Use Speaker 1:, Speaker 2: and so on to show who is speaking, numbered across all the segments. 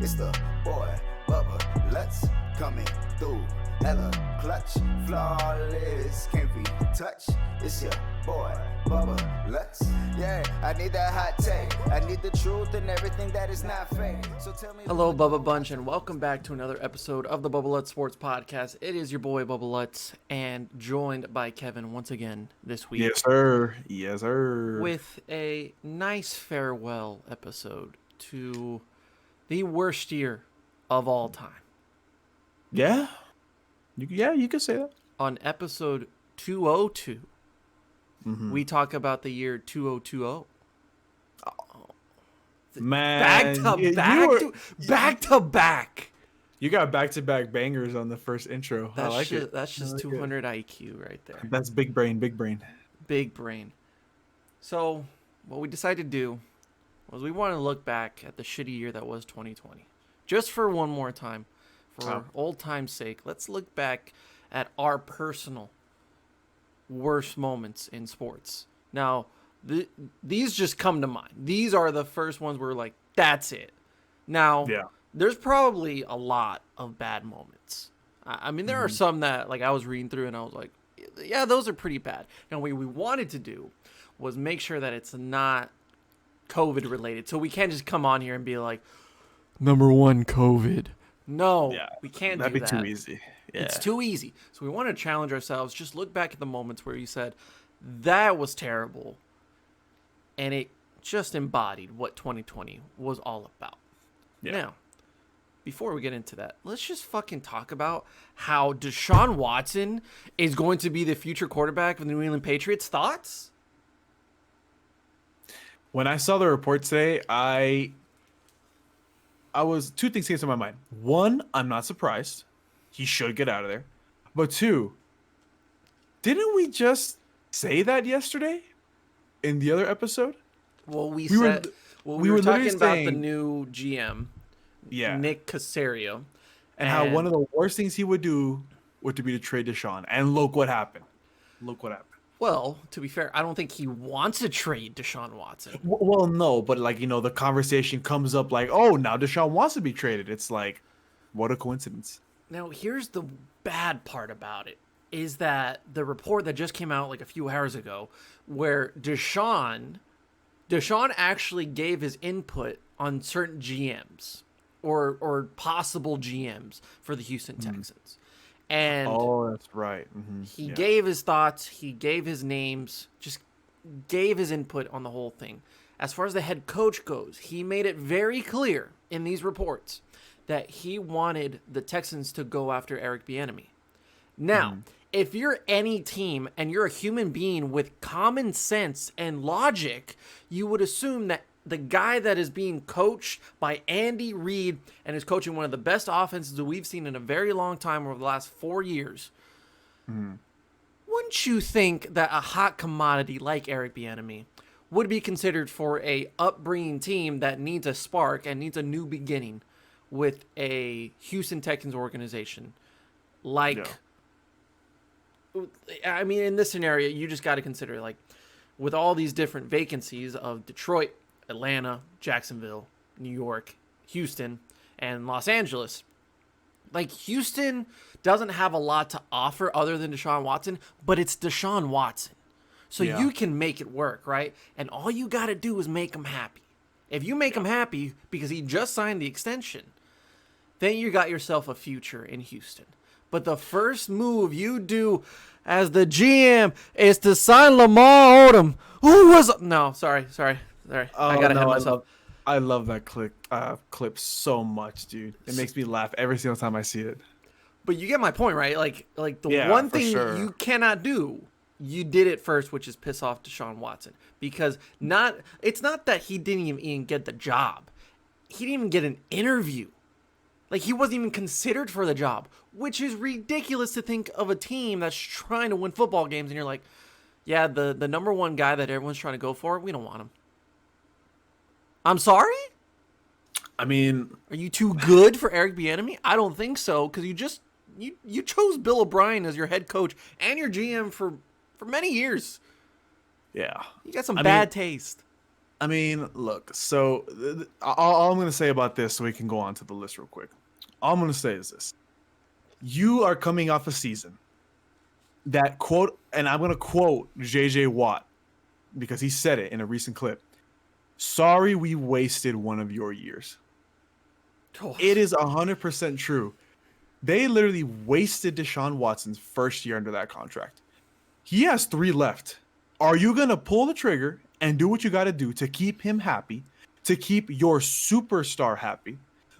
Speaker 1: It's the boy, Bubba, let's coming through. Hella clutch, flawless, can't be touched. It's your boy, Bubba, let's. Yeah, I need that hot take. I need the truth and everything that is not fake. So tell me.
Speaker 2: Hello, Bubba Bunch, and welcome back to another episode of the Bubba Lutz Sports Podcast. It is your boy, Bubba Lutz, and joined by Kevin once again this week.
Speaker 3: Yes, sir. Yes, sir.
Speaker 2: With a nice farewell episode to the worst year of all time.
Speaker 3: Yeah. You could say that.
Speaker 2: On episode 202, we talk about the year 2020.
Speaker 3: Man.
Speaker 2: Back to back.
Speaker 3: You got back-to-back bangers on the first intro. I like it.
Speaker 2: That's just 200 IQ right there.
Speaker 3: That's big brain.
Speaker 2: Big brain. So, what we decided to do was we want to look back at the shitty year that was 2020. Just for one more time. For old time's sake, let's look back at our personal worst moments in sports. Now, these just come to mind. These are the first ones where we're like, that's it. Now, there's probably a lot of bad moments. I mean, there are some that like I was reading through and I was like, yeah, those are pretty bad. And what we wanted to do was make sure that it's not COVID related. So we can't just come on here and be like, number one, COVID. No, we can't do that.
Speaker 3: That'd be too easy. Yeah.
Speaker 2: It's too easy. So we want to challenge ourselves. Just look back at the moments where you said, that was terrible. And it just embodied what 2020 was all about. Yeah. Now, before we get into that, let's just fucking talk about how Deshaun Watson is going to be the future quarterback of the New England Patriots. Thoughts?
Speaker 3: When I saw the report today, I was two things came to my mind. One, I'm not surprised. He should get out of there. But two, didn't we just say that yesterday in the other episode?
Speaker 2: Well, we were talking about the new GM, Nick Caserio.
Speaker 3: And how one of the worst things he would do would be to trade Deshaun. And look what happened.
Speaker 2: Well, to be fair, I don't think he wants to trade Deshaun Watson.
Speaker 3: Well, no, but like, the conversation comes up like, oh, now Deshaun wants to be traded. It's like, what a coincidence.
Speaker 2: Now, here's the bad part about it, is that the report that just came out like a few hours ago, where Deshaun actually gave his input on certain GMs or possible GMs for the Houston Texans. And
Speaker 3: that's right.
Speaker 2: He gave his thoughts, he gave his names, just gave his input on the whole thing. As far as the head coach goes, he made it very clear in these reports that he wanted the Texans to go after Eric Bieniemy. Now, if you're any team and you're a human being with common sense and logic, you would assume that the guy that is being coached by Andy Reid and is coaching one of the best offenses that we've seen in a very long time over the last 4 years, wouldn't you think that a hot commodity like Eric Bieniemy would be considered for a upbringing team that needs a spark and needs a new beginning with a Houston Texans organization? I mean, in this scenario, you just got to consider, like, with all these different vacancies of Detroit, Atlanta, Jacksonville, New York, Houston, and Los Angeles. Like, Houston doesn't have a lot to offer other than Deshaun Watson, but it's Deshaun Watson. So you can make it work, right? And all you got to do is make him happy. If you make him happy because he just signed the extension, then you got yourself a future in Houston. But the first move you do as the GM is to sign Lamar Odom. Sorry. I gotta hit myself.
Speaker 3: I love that clip so much, dude. It makes me laugh every single time I see it.
Speaker 2: But you get my point, right? Like the one thing you cannot do, you did it first, which is piss off Deshaun Watson. Because it's not that he didn't even get the job. He didn't even get an interview. Like, he wasn't even considered for the job, which is ridiculous to think of a team that's trying to win football games, and you're like, yeah, the number one guy that everyone's trying to go for, we don't want him. I'm sorry?
Speaker 3: I mean,
Speaker 2: are you too good for Eric Bieniemy? I don't think so, because you chose Bill O'Brien as your head coach and your GM for many years.
Speaker 3: Yeah.
Speaker 2: You got some bad taste.
Speaker 3: I mean, look. So all I'm going to say about this, so we can go on to the list real quick. All I'm going to say is this: you are coming off a season that quote, and I'm going to quote JJ Watt because he said it in a recent clip. Sorry, we wasted one of your years.
Speaker 2: Oh,
Speaker 3: It is 100% true. They literally wasted Deshaun Watson's first year under that contract. He has 3 left. Are you going to pull the trigger and do what you got to do to keep him happy, to keep your superstar happy?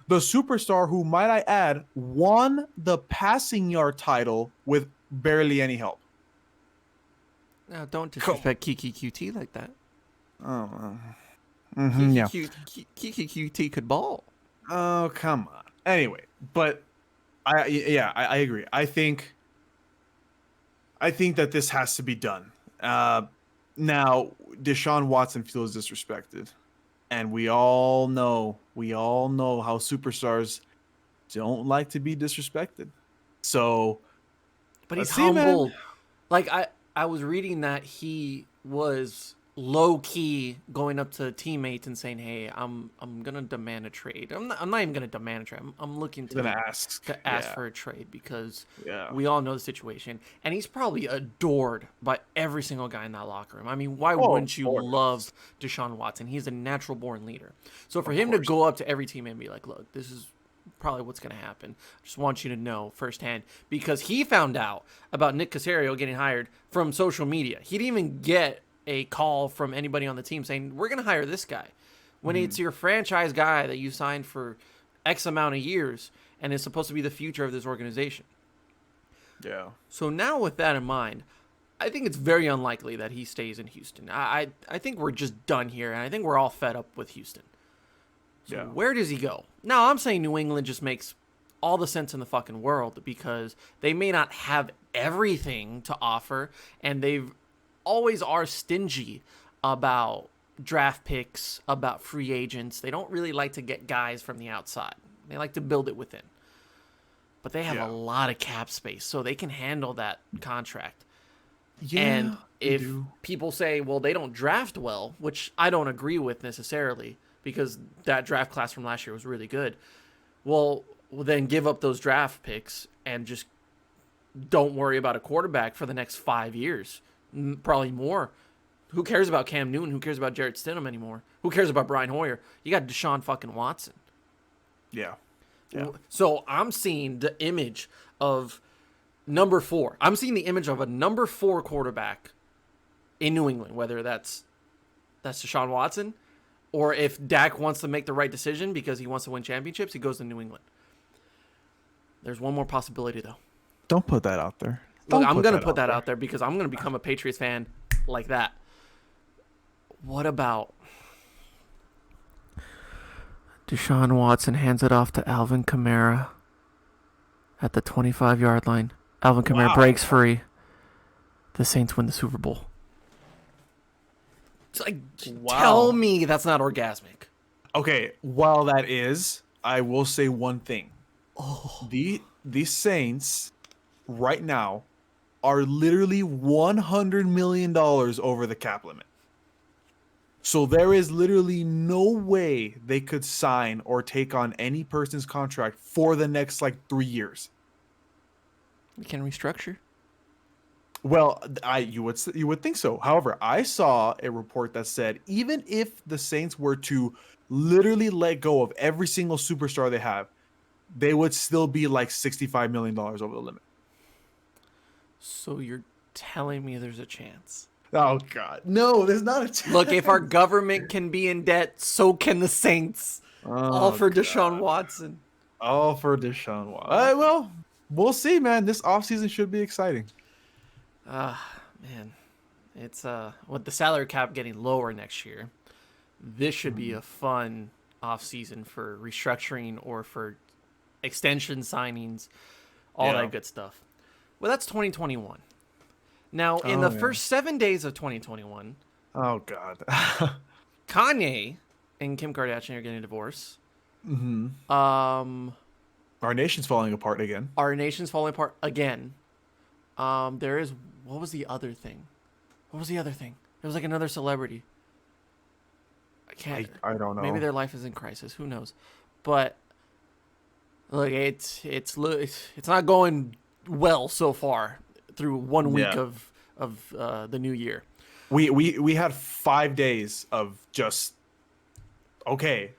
Speaker 3: The superstar who, might I add, won the passing yard title with barely any help.
Speaker 2: now don't disrespect Kiki QT like that.
Speaker 3: Oh,
Speaker 2: Kiki QT could ball.
Speaker 3: Oh, come on. Anyway, but I agree. I think that this has to be done. Now, Deshaun Watson feels disrespected, and we all know how superstars don't like to be disrespected. So,
Speaker 2: But he's
Speaker 3: let's see, man.
Speaker 2: humble. Like I was reading that he was low key going up to teammates and saying, "Hey, I'm gonna demand a trade. I'm not even gonna demand a trade. I'm looking
Speaker 3: gonna ask
Speaker 2: for a trade because
Speaker 3: Yeah.
Speaker 2: we all know the situation." And he's probably adored by every single guy in that locker room. I mean, why
Speaker 3: Oh,
Speaker 2: wouldn't
Speaker 3: of
Speaker 2: you
Speaker 3: course.
Speaker 2: love Deshaun Watson? He's a natural born leader. So for
Speaker 3: Of
Speaker 2: him to
Speaker 3: course.
Speaker 2: go up to every teammate and be like, "Look, this is probably what's going to happen. I just want you to know firsthand," because he found out about Nick Caserio getting hired from social media. He didn't even get a call from anybody on the team saying, "We're going to hire this guy." When it's your franchise guy that you signed for X amount of years and is supposed to be the future of this organization.
Speaker 3: Yeah.
Speaker 2: So now with that in mind, I think it's very unlikely that he stays in Houston. I think we're just done here, and I think we're all fed up with Houston. So
Speaker 3: Yeah.
Speaker 2: where does he go? Now, I'm saying New England just makes all the sense in the fucking world because they may not have everything to offer, and they've always are stingy about draft picks, about free agents. They don't really like to get guys from the outside. They like to build it within. But they have
Speaker 3: Yeah.
Speaker 2: a lot of cap space, so they can handle that contract.
Speaker 3: Yeah.
Speaker 2: And
Speaker 3: they
Speaker 2: if
Speaker 3: do.
Speaker 2: people say, well, they don't draft well, which I don't agree with necessarily, because that draft class from last year was really good. Well, then give up those draft picks and just don't worry about a quarterback for the next 5 years, probably more. Who cares about Cam Newton? Who cares about Jarrett Stidham anymore? Who cares about Brian Hoyer? You got Deshaun fucking Watson.
Speaker 3: Yeah. Yeah.
Speaker 2: So I'm seeing the image of number 4. I'm seeing the image of a number 4 quarterback in New England, whether that's Deshaun Watson, or if Dak wants to make the right decision because he wants to win championships, he goes to New England. There's one more possibility, though.
Speaker 3: Don't put that out there.
Speaker 2: Look,
Speaker 3: Don't
Speaker 2: I'm going to put
Speaker 3: there.
Speaker 2: that out there because I'm going to become a Patriots fan like that. What about Deshaun Watson hands it off to Alvin Kamara at the 25-yard line? Alvin Kamara
Speaker 3: Wow.
Speaker 2: breaks free. The Saints win the Super Bowl. It's like,
Speaker 3: Wow.
Speaker 2: tell me that's not orgasmic.
Speaker 3: Okay, while that is, I will say one thing. The Saints right now are literally $100 million over the cap limit. So there is literally no way they could sign or take on any person's contract for the next 3 years.
Speaker 2: We can restructure.
Speaker 3: Well, you would think so. However, I saw a report that said even if the Saints were to literally let go of every single superstar they have, they would still be like $65 million over the limit.
Speaker 2: So you're telling me there's a chance.
Speaker 3: Oh God, no! There's not a chance.
Speaker 2: Look, if our government can be in debt, so can the Saints. All for Deshaun Watson.
Speaker 3: All for Deshaun Watson. Well, we'll see, man. This offseason should be exciting.
Speaker 2: Man, it's with the salary cap getting lower next year, this should be a fun off season for restructuring or for extension signings, all
Speaker 3: Yeah.
Speaker 2: that good stuff. Well, that's 2021. Now, in the first 7 days of 2021,
Speaker 3: Oh God.
Speaker 2: Kanye and Kim Kardashian are getting a divorce.
Speaker 3: Our nation's falling apart again.
Speaker 2: Our nation's falling apart again. There is, what was the other thing? What was the other thing? It was like another celebrity. can't.
Speaker 3: I don't know.
Speaker 2: Maybe their life is in crisis. Who knows? But look, it's not going well so far through 1 week
Speaker 3: Yeah.
Speaker 2: of the new year.
Speaker 3: We had 5 days of just okay.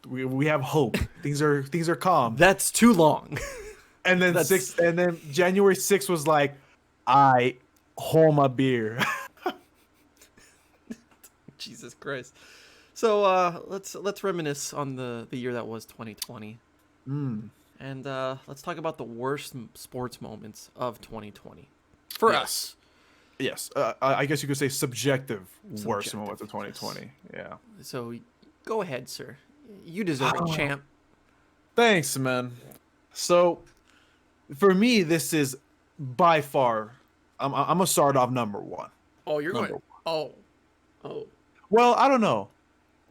Speaker 3: We have hope. things are calm.
Speaker 2: That's too long.
Speaker 3: And then
Speaker 2: That's-
Speaker 3: January 6th was like, I hold my beer.
Speaker 2: Jesus Christ. So let's reminisce on the year that was 2020. And let's talk about the worst sports moments of 2020 for
Speaker 3: Yes.
Speaker 2: us.
Speaker 3: Yes, I guess you could say subjective worst
Speaker 2: Subjective,
Speaker 3: moment of
Speaker 2: yes.
Speaker 3: 2020. Yeah.
Speaker 2: So go ahead, sir. You deserve it, champ.
Speaker 3: Thanks, man. So, for me, this is by far. I'm gonna start off number one.
Speaker 2: Oh, you're
Speaker 3: Number
Speaker 2: going. Oh.
Speaker 3: Well, I don't know.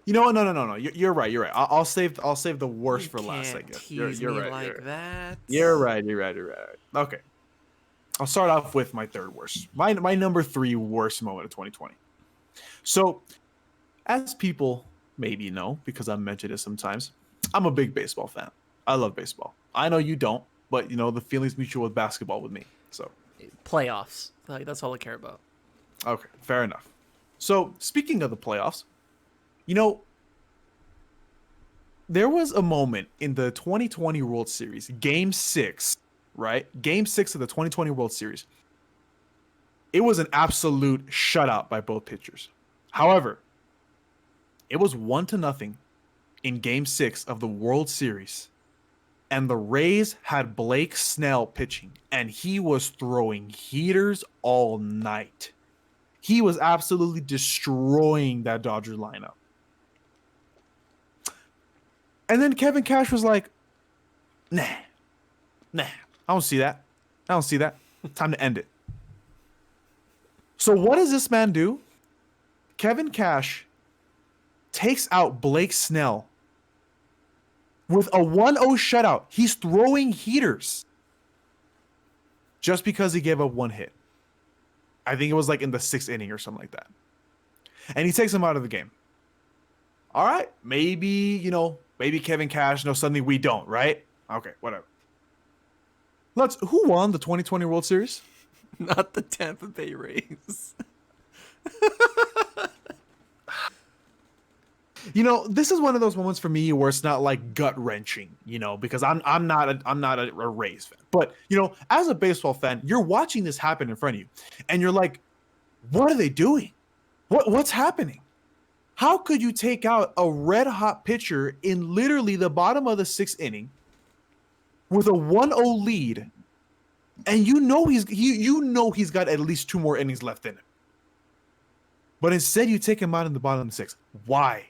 Speaker 3: You know what? No. You're right. You're right. I'll save the worst
Speaker 2: You
Speaker 3: for last. I
Speaker 2: can't
Speaker 3: guess.
Speaker 2: tease
Speaker 3: You're
Speaker 2: me
Speaker 3: right.
Speaker 2: like
Speaker 3: you're right.
Speaker 2: that.
Speaker 3: You're right. Okay. I'll start off with my third worst. My number 3 worst moment of 2020. So, as people maybe know, because I mention it sometimes, I'm a big baseball fan. I love baseball. I know you don't, but the feeling's mutual with basketball with me. So,
Speaker 2: Playoffs. Like that's all I care about.
Speaker 3: okay, fair enough. So, speaking of the playoffs, there was a moment in the 2020 World Series, Game 6, right? Game 6 of the 2020 World Series. It was an absolute shutout by both pitchers. However, it was 1-0 in Game 6 of the World Series. And the Rays had Blake Snell pitching, and he was throwing heaters all night. He was absolutely destroying that Dodger lineup. And then Kevin Cash was like, nah, I don't see that. Time to end it. So what does this man do? Kevin Cash takes out Blake Snell with a 1-0 shutout. He's throwing heaters just because he gave up 1 hit. I think it was like in the 6th inning or something like that. And he takes him out of the game. All right, maybe Kevin Cash knows something we don't, right? Okay, whatever. Who won the 2020 World Series?
Speaker 2: Not the Tampa Bay Rays.
Speaker 3: This is one of those moments for me where it's not like gut wrenching, because I'm not a Rays fan. But as a baseball fan, you're watching this happen in front of you, and you're like, what are they doing? What's happening? How could you take out a red hot pitcher in literally the bottom of the 6th inning with a 1-0 lead, and he's got at least 2 more innings left in him, but instead you take him out in the bottom of the 6th? Why?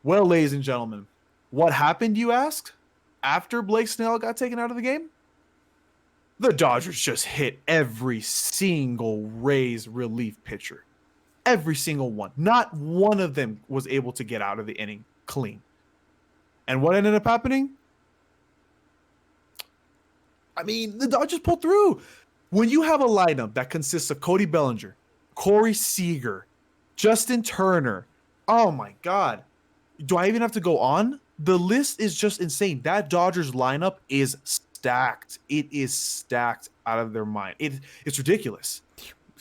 Speaker 3: Well, ladies and gentlemen, what happened, you ask? After Blake Snell got taken out of the game, the Dodgers just hit every single Rays relief pitcher. Every single one. Not one of them was able to get out of the inning clean. And what ended up happening? I mean, the Dodgers pulled through. When you have a lineup that consists of Cody Bellinger, Corey Seager, Justin Turner, oh my God. Do I even have to go on? The list is just insane. That Dodgers lineup is stacked. It is stacked out of their mind. It's ridiculous.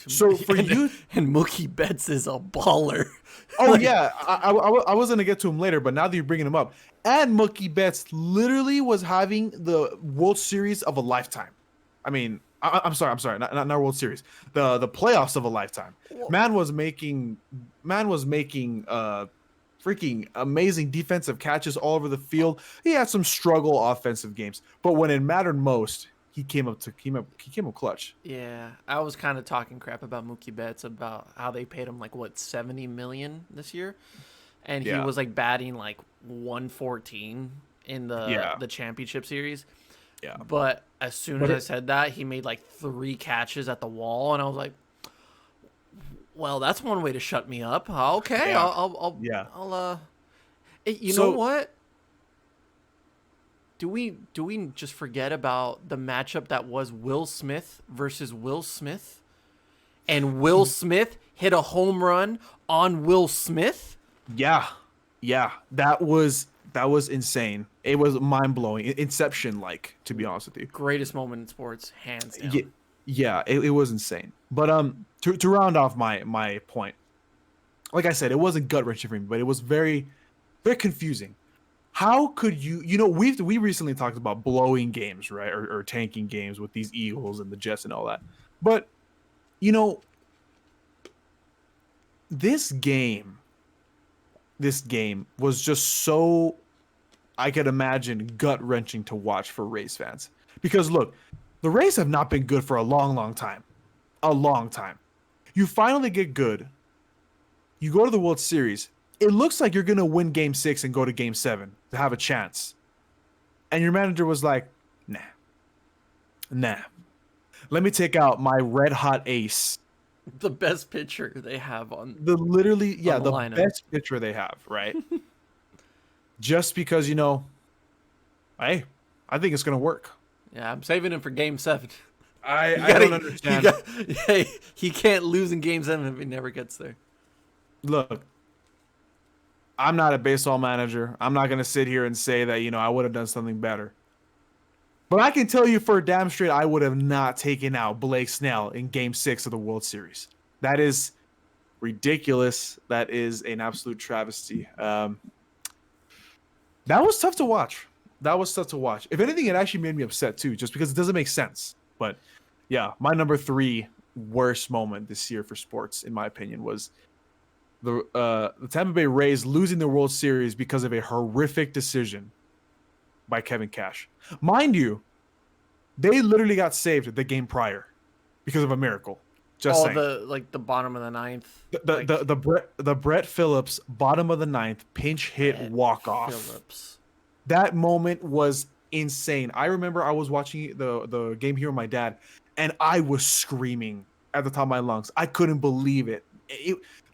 Speaker 3: So for you,
Speaker 2: and Mookie Betts is a baller.
Speaker 3: oh yeah, I was gonna get to him later, but now that you're bringing him up, and Mookie Betts literally was having the World Series of a lifetime. I mean, I'm sorry, not World Series, the playoffs of a lifetime. Man was making freaking amazing defensive catches all over the field. He had some struggle offensive games, but when it mattered most, he came up clutch.
Speaker 2: Yeah, I was kind of talking crap about Mookie Betts about how they paid him like what $70 million this year, and he was like batting like 114 in the championship series.
Speaker 3: Yeah,
Speaker 2: but as soon as I said that, he made like 3 catches at the wall, and I was like, well, that's one way to shut me up. Okay,
Speaker 3: Yeah.
Speaker 2: I'll you
Speaker 3: So-
Speaker 2: know what? Do we just forget about the matchup that was Will Smith versus Will Smith and Will Smith hit a home run on Will Smith.
Speaker 3: Yeah, that was insane. It was mind blowing, Inception like, to be honest with you.
Speaker 2: Greatest moment in sports, hands down.
Speaker 3: It was insane. But to round off my point, like I said, it wasn't gut wrenching for me, but it was very, very confusing. How could we recently talked about blowing games, right, or tanking games with these Eagles and the Jets and all that, but this game was just so, I could imagine, gut wrenching to watch for Rays fans, because look, the Rays have not been good for a long time. You finally get good. You go to the World Series. It looks like you're going to win Game 6 and go to Game 7 to have a chance. And your manager was like, nah. Let me take out my red hot ace.
Speaker 2: The best pitcher they have on
Speaker 3: The
Speaker 2: lineup.
Speaker 3: best pitcher they have, right? Just because, hey, I think it's going to work.
Speaker 2: Yeah, I'm saving him for Game 7.
Speaker 3: I don't understand.
Speaker 2: He can't lose in Game 7 if he never gets there.
Speaker 3: Look, I'm not a baseball manager. I'm not going to sit here and say that, I would have done something better. But I can tell you for a damn straight, I would have not taken out Blake Snell in Game 6 of the World Series. That is ridiculous. That is an absolute travesty. That was tough to watch. If anything, it actually made me upset too, just because it doesn't make sense. But yeah, my number 3 worst moment this year for sports, in my opinion, was the Tampa Bay Rays losing the World Series because of a horrific decision by Kevin Cash. Mind you, they literally got saved the game prior because of a miracle. Just saying.
Speaker 2: the bottom of the ninth.
Speaker 3: The Brett Phillips bottom of the ninth pinch hit walk off.
Speaker 2: Phillips.
Speaker 3: That moment was insane. I remember I was watching the game here with my dad, and I was screaming at the top of my lungs. I couldn't believe it.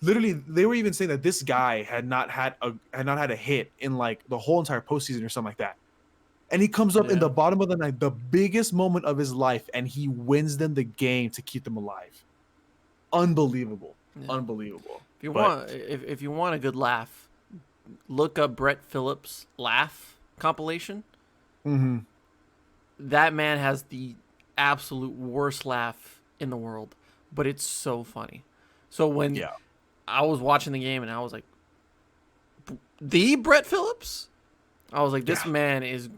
Speaker 3: Literally, they were even saying that this guy had not had a hit in like the whole entire postseason or something like that. And he comes up in the bottom of the ninth, the biggest moment of his life, and he wins them the game to keep them alive. Unbelievable. Yeah. Unbelievable.
Speaker 2: If you want a good laugh, look up Brett Phillips laugh compilation.
Speaker 3: Mm-hmm.
Speaker 2: That man has the absolute worst laugh in the world, but it's so funny. So when I was watching the game and I was like, the Brett Phillips? I was like, this man is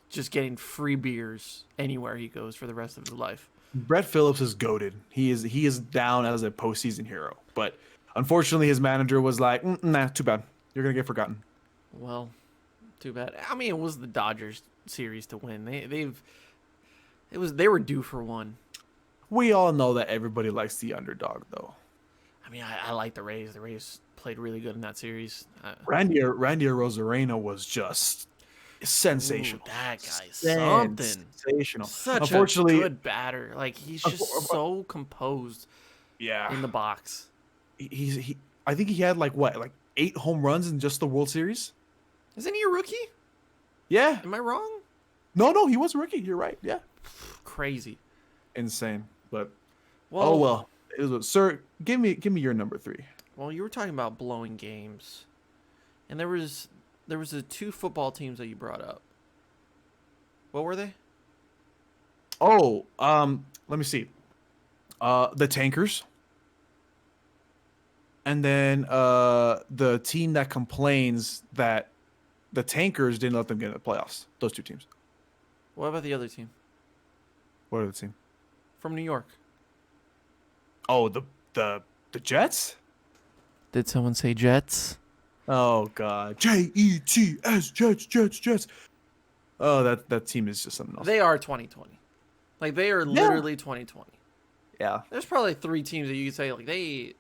Speaker 2: just getting free beers anywhere he goes for the rest of his life.
Speaker 3: Brett Phillips is goated. He is down as a postseason hero. But unfortunately, his manager was like, nah, too bad. You're going to get forgotten.
Speaker 2: Well, too bad. I mean, it was the Dodgers series to win. They were due for one.
Speaker 3: We all know that everybody likes the underdog, though.
Speaker 2: I mean, I like the Rays. The Rays played really good in that series.
Speaker 3: Randy Arozarena was just sensational.
Speaker 2: Ooh, that guy's something.
Speaker 3: Sensational.
Speaker 2: Such a good batter. Like, he's just so composed.
Speaker 3: Yeah.
Speaker 2: In the box.
Speaker 3: I think he had like 8 home runs in just the World Series.
Speaker 2: Isn't he a rookie?
Speaker 3: Yeah.
Speaker 2: Am I wrong?
Speaker 3: No, he was a rookie. You're right. Yeah.
Speaker 2: Crazy.
Speaker 3: Insane. But
Speaker 2: well.
Speaker 3: Sir, give me your number 3.
Speaker 2: Well, you were talking about blowing games, and there was the 2 football teams that you brought up. What were they?
Speaker 3: Oh, let me see. The Tankers, and then the team that complains that the Tankers didn't let them get in the playoffs. Those 2 teams.
Speaker 2: What about the other team?
Speaker 3: What other team?
Speaker 2: From New York.
Speaker 3: Oh, the Jets?
Speaker 2: Did someone say Jets?
Speaker 3: Oh God, Jets, Jets. Oh, that team is just something else.
Speaker 2: They are 2020. Like, they are literally 2020.
Speaker 3: Yeah.
Speaker 2: There's probably 3 teams that you could say like they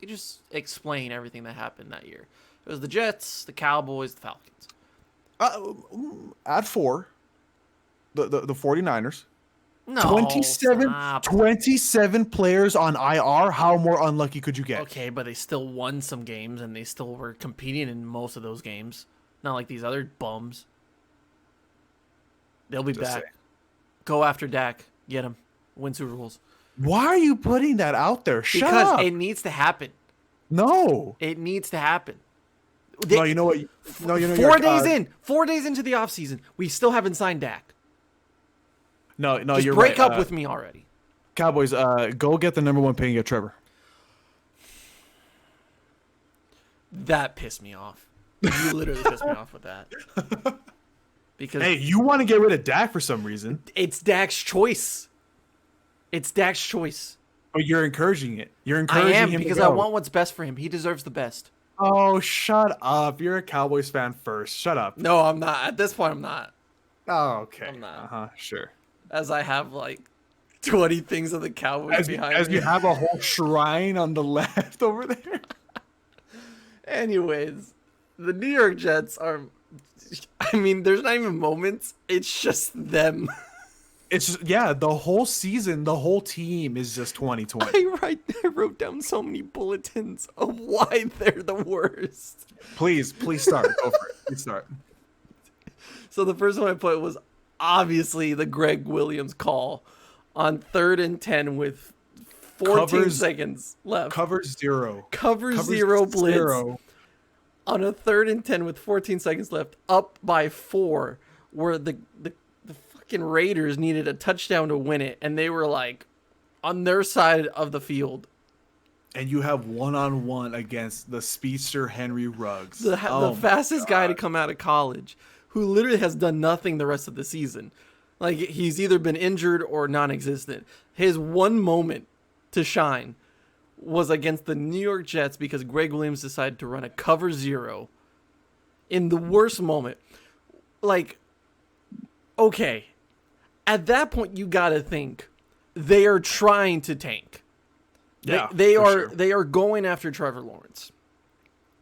Speaker 2: just explain everything that happened that year. It was the Jets, the Cowboys, the Falcons.
Speaker 3: At 4, the 49ers.
Speaker 2: No,
Speaker 3: 27 players on IR. How more unlucky could you get?
Speaker 2: Okay, but they still won some games, and they still were competing in most of those games. Not like these other bums. They'll be back. Go after Dak. Get him. Win Super Bowls.
Speaker 3: Why are you putting that out there? Shut
Speaker 2: Because
Speaker 3: up.
Speaker 2: it needs to happen.
Speaker 3: No.
Speaker 2: It needs to happen.
Speaker 3: No, you know what? No, you know
Speaker 2: 4 days into the offseason, we still haven't signed Dak.
Speaker 3: No,
Speaker 2: Just
Speaker 3: you're
Speaker 2: break
Speaker 3: right.
Speaker 2: up with me already.
Speaker 3: Cowboys, go get the number 1 pick and get Trevor.
Speaker 2: That pissed me off. You literally pissed me off with that. Because
Speaker 3: Hey, you want to get rid of Dak for some reason,
Speaker 2: it's Dak's choice. It's Dak's choice.
Speaker 3: but you're encouraging it. You're
Speaker 2: I
Speaker 3: encouraging
Speaker 2: am
Speaker 3: him
Speaker 2: because
Speaker 3: to
Speaker 2: I
Speaker 3: go.
Speaker 2: want what's best for him. He deserves the best.
Speaker 3: Oh, shut up. You're a Cowboys fan first. Shut up.
Speaker 2: No, I'm not. At this point, I'm not.
Speaker 3: Oh, okay.
Speaker 2: I'm not.
Speaker 3: Uh-huh, sure.
Speaker 2: As I have like 20 things of the Cowboys behind
Speaker 3: As
Speaker 2: me.
Speaker 3: you have a whole shrine on the left over there.
Speaker 2: Anyways, the New York Jets are. I mean, there's not even moments. It's just them.
Speaker 3: It's just, yeah, the whole season, the whole team is just 2020.
Speaker 2: I wrote down so many bulletins of why they're the worst.
Speaker 3: Please start. Go for it. Please start.
Speaker 2: So the first one I put was obviously the Greg Williams call on 3rd and 10 with 14 seconds left.
Speaker 3: Cover zero.
Speaker 2: Cover zero blitz on a 3rd and 10 with 14 seconds left, up by 4, where the fucking Raiders needed a touchdown to win it, and they were like on their side of the field.
Speaker 3: And you have one-on-one against the speedster Henry Ruggs.
Speaker 2: The
Speaker 3: Oh
Speaker 2: fastest guy to come out of college, who literally has done nothing the rest of the season. Like, he's either been injured or non-existent. His one moment to shine was against the New York Jets because Greg Williams decided to run a cover zero in the worst moment. Like, okay, at that point you gotta think they are trying to tank.
Speaker 3: Yeah,
Speaker 2: they
Speaker 3: for
Speaker 2: are
Speaker 3: sure.
Speaker 2: they are going after Trevor Lawrence.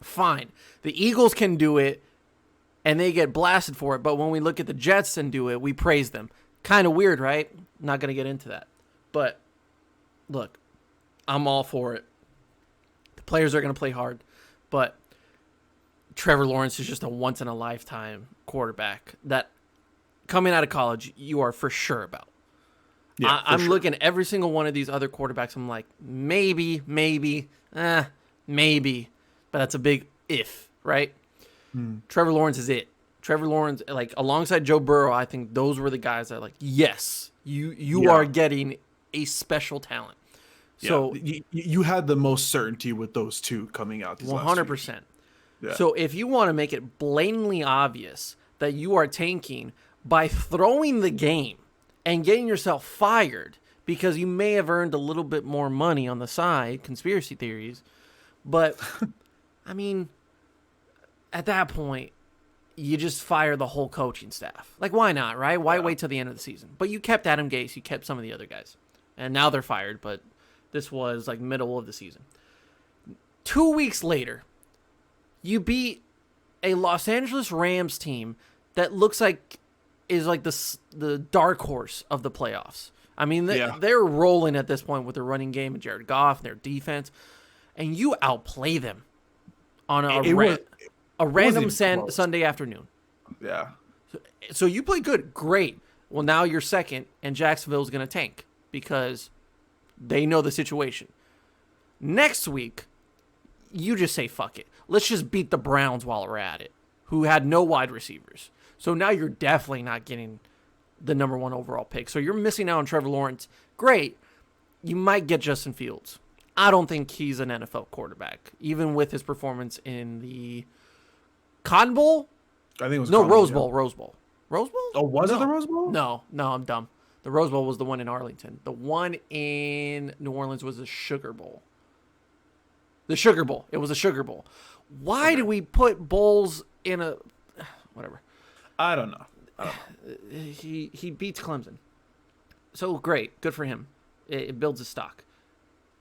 Speaker 2: Fine, the Eagles can do it, and they get blasted for it. But when we look at the Jets and do it, we praise them. Kind of weird, right? Not gonna get into that, but look, I'm all for it. The players are going to play hard, but Trevor Lawrence is just a once-in-a-lifetime quarterback that, coming out of college, you are for sure about.
Speaker 3: Yeah,
Speaker 2: I'm
Speaker 3: for sure.
Speaker 2: looking at every single one of these other quarterbacks. I'm like, maybe, but that's a big if, right? Trevor Lawrence is it. Trevor Lawrence, like, alongside Joe Burrow, I think those were the guys that, like, yes, you
Speaker 3: Yeah.
Speaker 2: are getting a special talent. So
Speaker 3: yeah, you had the most certainty with those two coming out.
Speaker 2: 100%.
Speaker 3: Yeah.
Speaker 2: So if you want to make it blatantly obvious that you are tanking by throwing the game and getting yourself fired because you may have earned a little bit more money on the side, conspiracy theories, but I mean, at that point, you just fire the whole coaching staff. Like, why not, right? Why wait till the end of the season? But you kept Adam Gase, you kept some of the other guys, and now they're fired, but this was like middle of the season. 2 weeks later, you beat a Los Angeles Rams team that looks like is like the dark horse of the playoffs. I mean, they're rolling at this point with their running game and Jared Goff and their defense, and you outplay them on a random Sunday afternoon.
Speaker 3: Yeah.
Speaker 2: So you play good, great. Well, now you're second, and Jacksonville's going to tank because they know the situation. Next week, you just say, fuck it. Let's just beat the Browns while we're at it, who had no wide receivers. So now you're definitely not getting the number 1 overall pick. So you're missing out on Trevor Lawrence. Great. You might get Justin Fields. I don't think he's an NFL quarterback, even with his performance in the Cotton Bowl.
Speaker 3: I think it was
Speaker 2: Rose Bowl. Rose Bowl.
Speaker 3: Oh, was it
Speaker 2: No.
Speaker 3: the Rose Bowl?
Speaker 2: No, I'm dumb. The Rose Bowl was the one in Arlington. The one in New Orleans was the Sugar Bowl. The Sugar Bowl. It was a Sugar Bowl. Why do we put bowls in a... Whatever.
Speaker 3: I don't know.
Speaker 2: He beats Clemson. So great. Good for him. It builds his stock.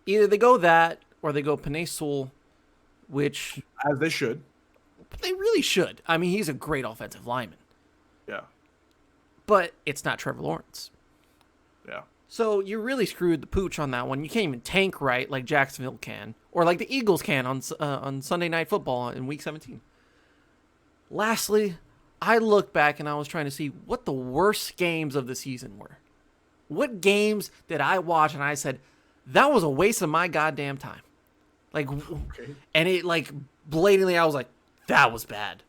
Speaker 2: Either they go that or they go Penei Sewell, which...
Speaker 3: As they should.
Speaker 2: They really should. I mean, he's a great offensive lineman.
Speaker 3: Yeah.
Speaker 2: But it's not Trevor Lawrence.
Speaker 3: Yeah.
Speaker 2: So you really screwed the pooch on that one. You can't even tank right like Jacksonville can, or like the Eagles can on Sunday Night Football in Week 17. Lastly, I looked back and I was trying to see what the worst games of the season were. What games did I watch and I said, that was a waste of my goddamn time? Like, and it like blatantly, I was like, that was bad.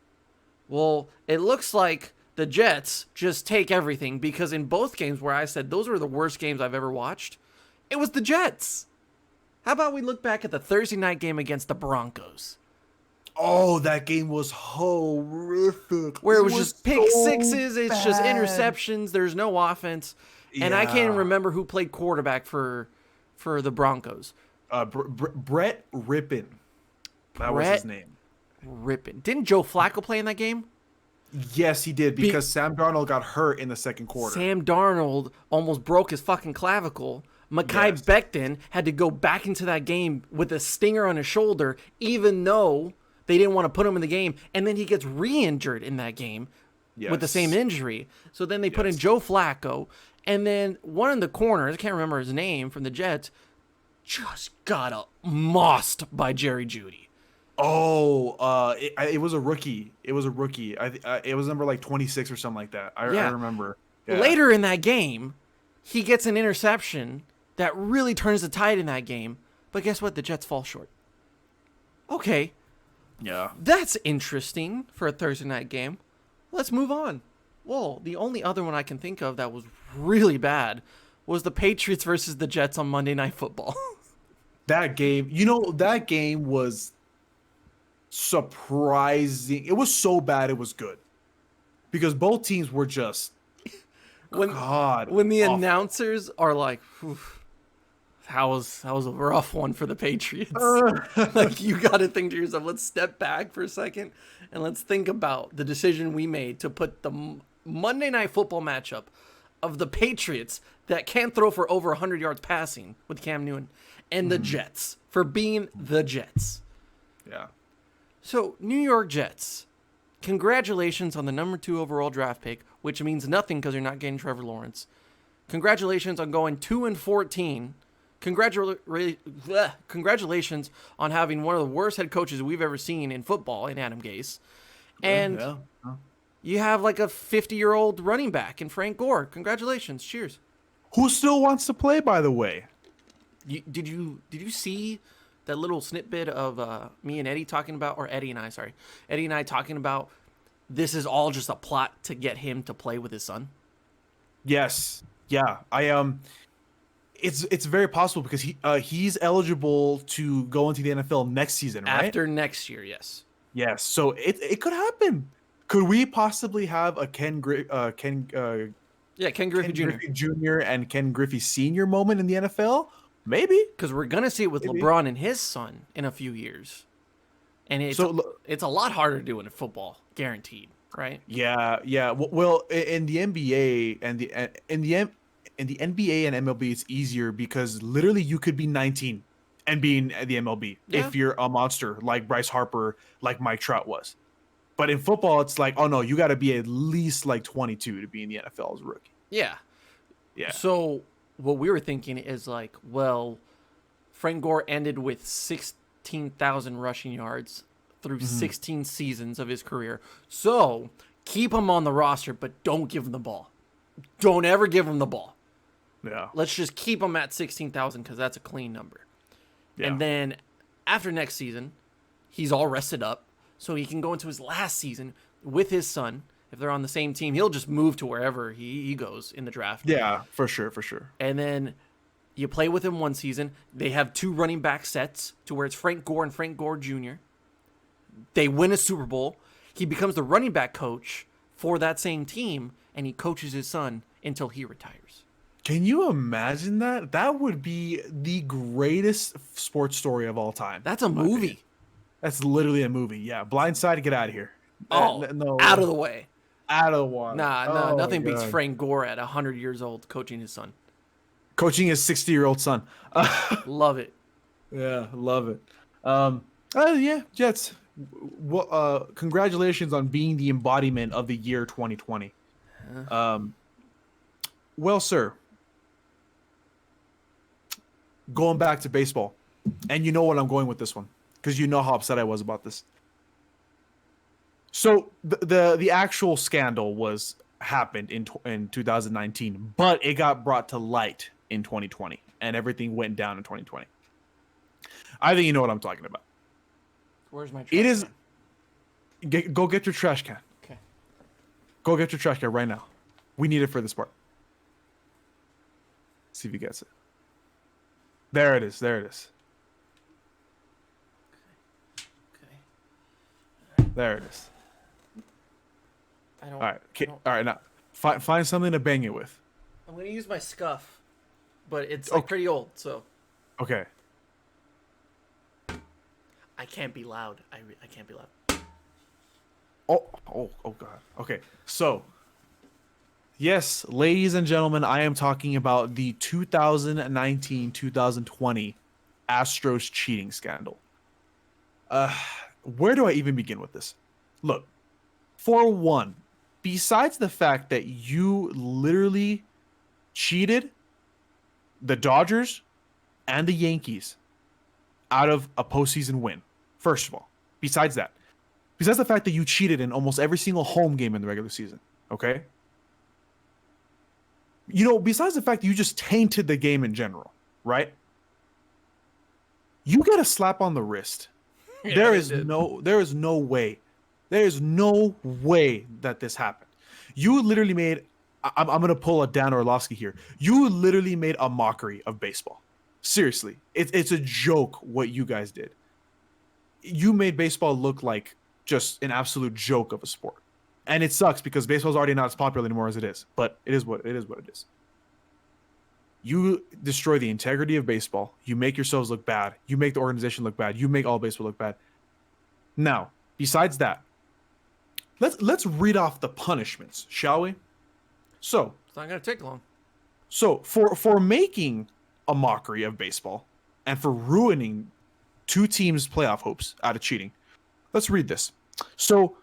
Speaker 2: Well, it looks like the Jets just take everything, because in both games where I said those were the worst games I've ever watched, it was the Jets. How about we look back at the Thursday night game against the Broncos?
Speaker 3: Oh, that game was horrific.
Speaker 2: Where it was just pick sixes, it's just interceptions, there's no offense. And I can't even remember who played quarterback for the Broncos.
Speaker 3: Brett Rippon. That was his name.
Speaker 2: Rippon. Didn't Joe Flacco play in that game?
Speaker 3: Yes, he did, because Sam Darnold got hurt in the second quarter.
Speaker 2: Sam Darnold almost broke his fucking clavicle. Mekhi Becton had to go back into that game with a stinger on his shoulder, even though they didn't want to put him in the game. And then he gets re-injured in that game with the same injury. So then they put in Joe Flacco. And then one of the corners, I can't remember his name, from the Jets, just got mossed by Jerry Jeudy.
Speaker 3: Oh, it was a rookie. It was a rookie. It was number like 26 or something like that. I remember. Yeah.
Speaker 2: Later in that game, he gets an interception that really turns the tide in that game. But guess what? The Jets fall short. Okay.
Speaker 3: Yeah.
Speaker 2: That's interesting for a Thursday night game. Let's move on. Well, the only other one I can think of that was really bad was the Patriots versus the Jets on Monday Night Football.
Speaker 3: That game, that game was surprising. It was so bad it was good, because both teams were just
Speaker 2: when the announcers are like, that was a rough one for the Patriots. Like, you got to think to yourself, let's step back for a second and let's think about the decision we made to put the Monday Night Football matchup of the Patriots that can't throw for over 100 yards passing with Cam Newton and the Jets for being the Jets.
Speaker 3: Yeah.
Speaker 2: So, New York Jets, congratulations on the number 2 overall draft pick, which means nothing because you're not getting Trevor Lawrence. Congratulations on going 2-14. Congratulations on having one of the worst head coaches we've ever seen in football in Adam Gase. And you have like a 50-year-old running back in Frank Gore. Congratulations. Cheers.
Speaker 3: Who still wants to play, by the way?
Speaker 2: Did you see that little snippet of me and Eddie talking about, or Eddie and I talking about, this is all just a plot to get him to play with his son?
Speaker 3: Yes. Yeah. It's very possible, because he's eligible to go into the NFL next season, right?
Speaker 2: After next year, yes.
Speaker 3: Yes. So it could happen. Could we possibly have a Ken Griffey Jr. and Ken Griffey Sr. moment in the NFL? Maybe.
Speaker 2: Because we're going to see it with LeBron and his son in a few years. And it's a lot harder to do in football, guaranteed, right?
Speaker 3: Yeah, yeah. Well, in the NBA and in the NBA and MLB, it's easier, because literally you could be 19 and be in the MLB if you're a monster like Bryce Harper, like Mike Trout was. But in football, it's like, oh no, you got to be at least like 22 to be in the NFL as a rookie.
Speaker 2: Yeah.
Speaker 3: Yeah.
Speaker 2: So what we were thinking is like, well, Frank Gore ended with 16,000 rushing yards through 16 seasons of his career. So keep him on the roster, but don't give him the ball. Don't ever give him the ball.
Speaker 3: Yeah.
Speaker 2: Let's just keep him at 16,000 because that's a clean number. Yeah. And then after next season, he's all rested up, so he can go into his last season with his son. If they're on the same team, he'll just move to wherever he goes in the draft.
Speaker 3: Yeah, for sure, for sure.
Speaker 2: And then you play with him one season. They have 2 running back sets to where it's Frank Gore and Frank Gore Jr. They win a Super Bowl. He becomes the running back coach for that same team, and he coaches his son until he retires.
Speaker 3: Can you imagine that? That would be the greatest sports story of all time.
Speaker 2: That's a movie.
Speaker 3: That's literally a movie. Yeah. Blindside, get out of here.
Speaker 2: Oh,
Speaker 3: no,
Speaker 2: out of the way.
Speaker 3: Out of the water.
Speaker 2: Nah, nothing beats Frank Gore at 100 years old coaching his son.
Speaker 3: Coaching his 60-year-old son.
Speaker 2: Love it.
Speaker 3: Yeah, love it. Yeah, Jets. Well, congratulations on being the embodiment of the year 2020. Well, sir, going back to baseball, and you know what I'm going with this one, because you know how upset I was about this. So the actual scandal was happened in 2019, but it got brought to light in 2020, and everything went down in 2020. I think you know what I'm talking about.
Speaker 2: Where's my trash
Speaker 3: It is.
Speaker 2: can?
Speaker 3: Go get your trash can.
Speaker 2: Okay.
Speaker 3: Go get your trash can right now. We need it for this part. See if he gets it. There it is. There it is.
Speaker 2: Okay.
Speaker 3: There it is.
Speaker 2: I don't.
Speaker 3: All right. Okay.
Speaker 2: I don't-
Speaker 3: All right. Now, find something to bang it with.
Speaker 2: I'm gonna use my scuff, but it's
Speaker 3: Okay.
Speaker 2: like pretty old, so
Speaker 3: Okay.
Speaker 2: I can't be loud. I can't be loud.
Speaker 3: Oh God. Okay. So, yes, ladies and gentlemen, I am talking about the 2019-2020 Astros cheating scandal. Where do I even begin with this? Look, for one, besides the fact that you literally cheated the Dodgers and the Yankees out of a postseason win, first of all, besides the fact that you cheated in almost every single home game in the regular season, okay? You know, besides the fact that you just tainted the game in general, right? You get a slap on the wrist.
Speaker 2: Yeah,
Speaker 3: there
Speaker 2: they
Speaker 3: is
Speaker 2: did.
Speaker 3: no way that this happened. You literally made, I'm going to pull a Dan Orlovsky here. You literally made a mockery of baseball. Seriously. It's a joke what you guys did. You made baseball look like just an absolute joke of a sport. And it sucks because baseball's already not as popular anymore as it is. But it is what it is. You destroy the integrity of baseball. You make yourselves look bad. You make the organization look bad. You make all baseball look bad. Now, besides that, let's read off the punishments, shall we? So,
Speaker 2: It's not gonna take long.
Speaker 3: for making a mockery of baseball and for ruining two teams' playoff hopes out of cheating, let's read this. So,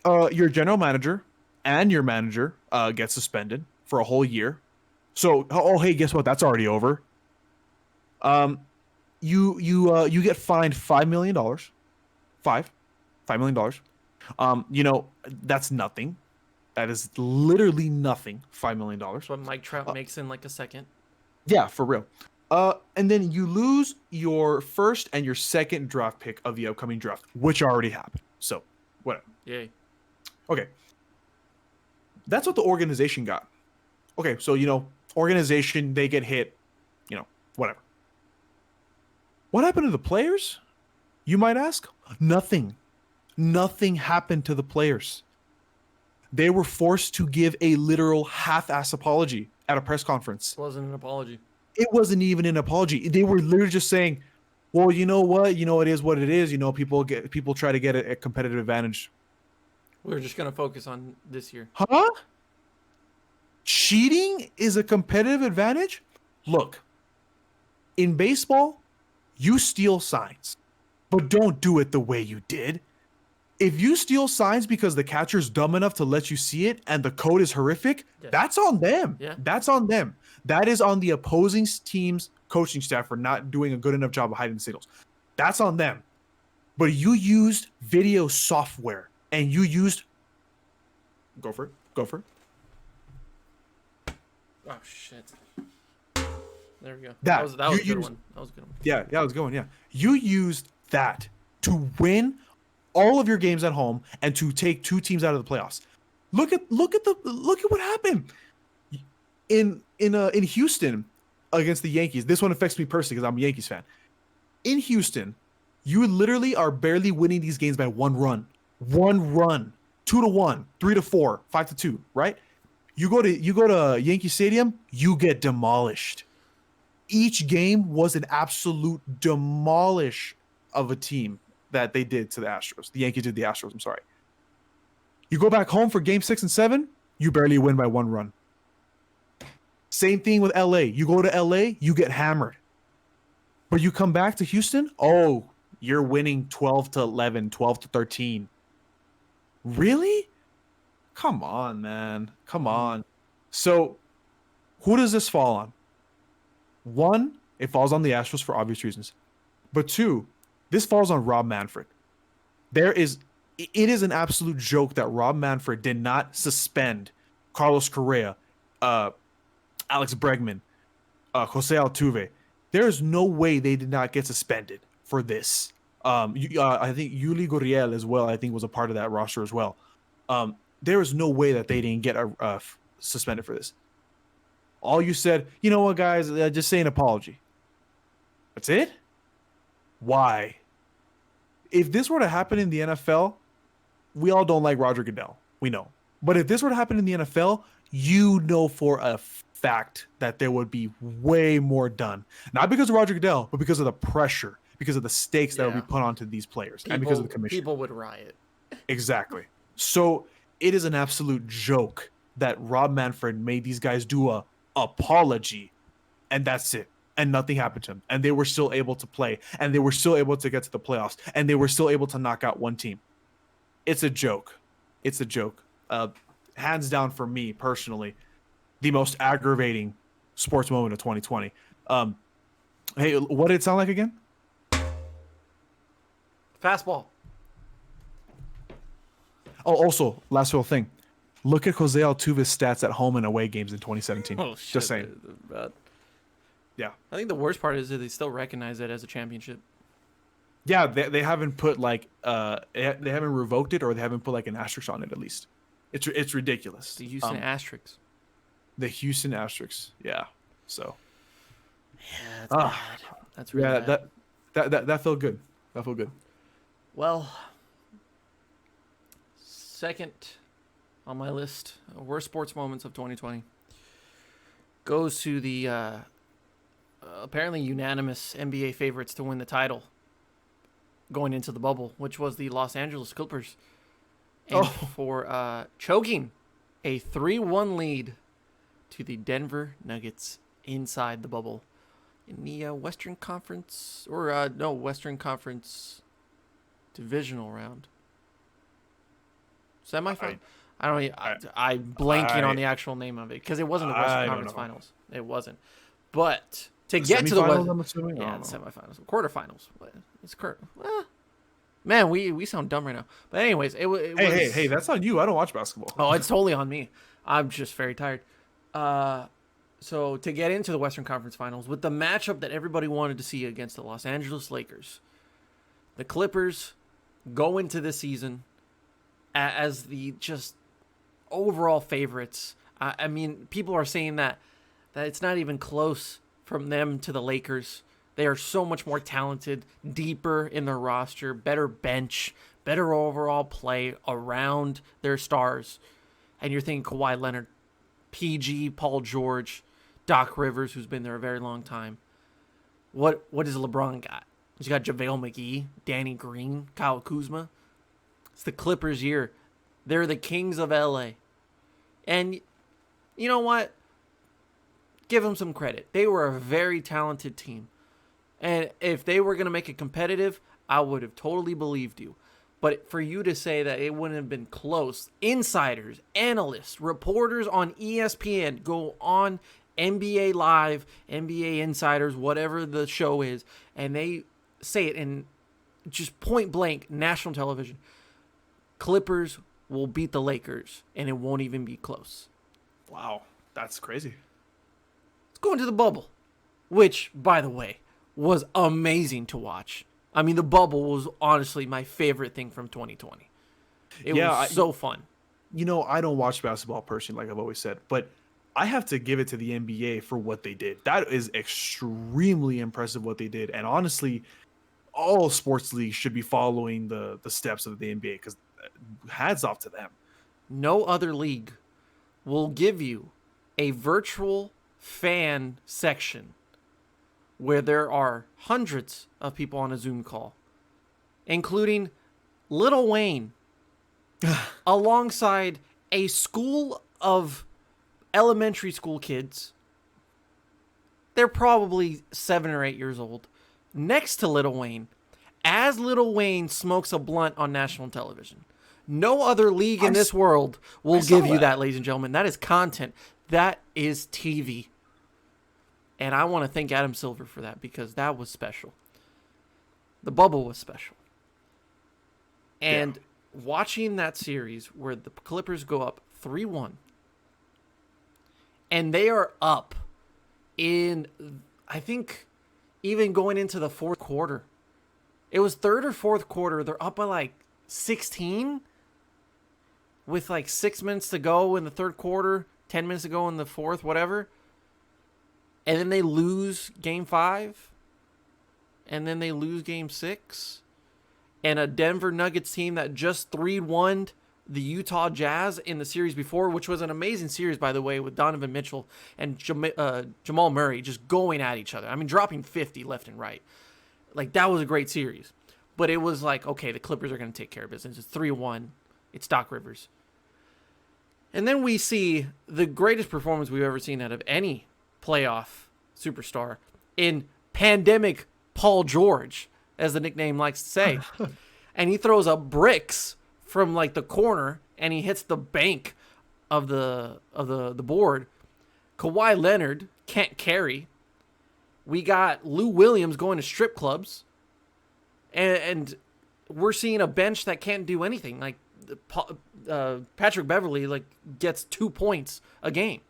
Speaker 3: your general manager and your manager get suspended for a whole year. So, hey, guess what? That's already over. You get fined $5 million. $5 million. You know, that's nothing. That is literally nothing. $5 million.
Speaker 2: That's what Mike Trout makes in like a second.
Speaker 3: Yeah, for real. And then you lose your first and your second draft pick of the upcoming draft, which already happened. So, whatever.
Speaker 2: Yay.
Speaker 3: Okay. That's what the organization got. Okay, so, you know, organization, they get hit, you know, whatever. What happened to the players? You might ask. Nothing. Nothing happened to the players. They were forced to give a literal half-ass apology at a press conference.
Speaker 2: It wasn't an apology.
Speaker 3: It wasn't even an apology. They were literally just saying, well, you know what? You know, it is what it is. You know, people try to get a competitive advantage.
Speaker 2: We're just gonna focus on this year.
Speaker 3: Huh? Cheating is a competitive advantage? Look, in baseball, you steal signs, but don't do it the way you did. If you steal signs because the catcher's dumb enough to let you see it and the code is horrific,
Speaker 2: Yeah.
Speaker 3: that's on them.
Speaker 2: Yeah.
Speaker 3: That's on them. That is on the opposing team's coaching staff for not doing a good enough job of hiding the signals. That's on them. But you used video software and you used... Go for it.
Speaker 2: Oh shit. There we go.
Speaker 3: That,
Speaker 2: was a
Speaker 3: you
Speaker 2: good
Speaker 3: used-
Speaker 2: one. That was a good one.
Speaker 3: Yeah, I was going, yeah. You used that to win all of your games at home and to take two teams out of the playoffs. Look at what happened in Houston against the Yankees. This one affects me personally because I'm a Yankees fan. In Houston, you literally are barely winning these games by one run. 2-1, 3-4, 5-2, right? You go to Yankee Stadium, you get demolished. Each game was an absolute demolish of a team that they did to the Astros. The Yankees did the Astros, I'm sorry. You go back home for game 6 and 7, you barely win by one run. Same thing with LA. You go to LA, you get hammered. But you come back to Houston, oh, you're winning 12-11, 12-13. Really? Come on, man. Come on. So, who does this fall on? One, it falls on the Astros for obvious reasons. But two, this falls on Rob Manfred. It is an absolute joke that Rob Manfred did not suspend Carlos Correa, Alex Bregman, Jose Altuve. There's no way they did not get suspended for this. I think Yuli Gurriel as well, I think, was a part of that roster as well. There is no way that they didn't get suspended for this. All you said, you know what, guys, just say an apology. That's it? Why? If this were to happen in the NFL, we all don't like Roger Goodell. We know. But if this were to happen in the NFL, you know for a fact that there would be way more done. Not because of Roger Goodell, but because of the pressure, because of the stakes that would be put onto these players, and because of the commission.
Speaker 2: People would riot.
Speaker 3: Exactly. So it is an absolute joke that Rob Manfred made these guys do a apology, and that's it. And nothing happened to them. And they were still able to play, and they were still able to get to the playoffs, and they were still able to knock out one team. It's a joke. It's a joke. Hands down for me personally, the most aggravating sports moment of 2020. Hey, what did it sound like again?
Speaker 2: Fastball.
Speaker 3: Oh, also, last little thing. Look at Jose Altuve's stats at home and away games in 2017.
Speaker 2: Oh, shit.
Speaker 3: Just saying. Yeah.
Speaker 2: I think the worst part is that they still recognize it as a championship.
Speaker 3: Yeah, they haven't put like they haven't revoked it, or they haven't put like an asterisk on it at least. It's ridiculous.
Speaker 2: The Houston Asterisks.
Speaker 3: The Houston Asterisks. Yeah. So.
Speaker 2: Yeah, that's bad. That's really bad.
Speaker 3: That felt good. That felt good.
Speaker 2: Well, second on my list, worst sports moments of 2020, goes to the apparently unanimous NBA favorites to win the title going into the bubble, which was the Los Angeles Clippers. And for choking a 3-1 lead to the Denver Nuggets inside the bubble in the Western Conference, or Western Conference divisional round. Semifinal? I'm blanking on the actual name of it because it wasn't the Western Conference Finals. It wasn't. But to get to the Western, the semifinals, quarterfinals. It's man, we sound dumb right now. But anyways, it was.
Speaker 3: Hey, that's on you. I don't watch basketball.
Speaker 2: Oh, it's totally on me. I'm just very tired. So to get into the Western Conference Finals with the matchup that everybody wanted to see against the Los Angeles Lakers, the Clippers go into this season as the just overall favorites. I mean, people are saying that it's not even close from them to the Lakers. They are so much more talented, deeper in their roster, better bench, better overall play around their stars. And you're thinking Kawhi Leonard, PG, Paul George, Doc Rivers, who's been there a very long time. What does LeBron got? He's got JaVale McGee, Danny Green, Kyle Kuzma. It's the Clippers' year. They're the kings of LA. And you know what? Give them some credit. They were a very talented team. And if they were going to make it competitive, I would have totally believed you. But for you to say that it wouldn't have been close, insiders, analysts, reporters on ESPN go on NBA Live, NBA Insiders, whatever the show is, and they say it in just point blank national television. Clippers will beat the Lakers, and it won't even be close.
Speaker 3: Wow, that's crazy.
Speaker 2: Let's go into the bubble, which, by the way, was amazing to watch. I mean, the bubble was honestly my favorite thing from 2020. It was so fun.
Speaker 3: You know, I don't watch basketball personally, like I've always said, but I have to give it to the NBA for what they did. That is extremely impressive what they did. And honestly, all sports leagues should be following the steps of the NBA because hats off to them.
Speaker 2: No other league will give you a virtual fan section where there are hundreds of people on a Zoom call, including Lil Wayne, alongside a school of elementary school kids. They're probably 7 or 8 years old, next to Lil Wayne, as Lil Wayne smokes a blunt on national television. No other league in this world will give you that, ladies and gentlemen. That is content. That is TV. And I want to thank Adam Silver for that because that was special. The bubble was special. And watching that series where the Clippers go up 3-1 And they are up in, I think, even going into the fourth quarter. It was third or fourth quarter. They're up by like 16 with like 6 minutes to go in the third quarter, 10 minutes to go in the fourth, whatever. And then they lose game 5. And then they lose game 6. And a Denver Nuggets team that just 3-1'd the Utah Jazz in the series before, which was an amazing series, by the way, with Donovan Mitchell and Jamal Murray just going at each other. I mean, dropping 50 left and right. Like, that was a great series. But it was like, okay, the Clippers are going to take care of business. It's 3-1. It's Doc Rivers. And then we see the greatest performance we've ever seen out of any playoff superstar in pandemic Paul George, as the nickname likes to say. And he throws up bricks from like the corner and he hits the bank of the board. Kawhi Leonard can't carry. We got Lou Williams going to strip clubs. And we're seeing a bench that can't do anything. Like Patrick Beverley like gets 2 points a game,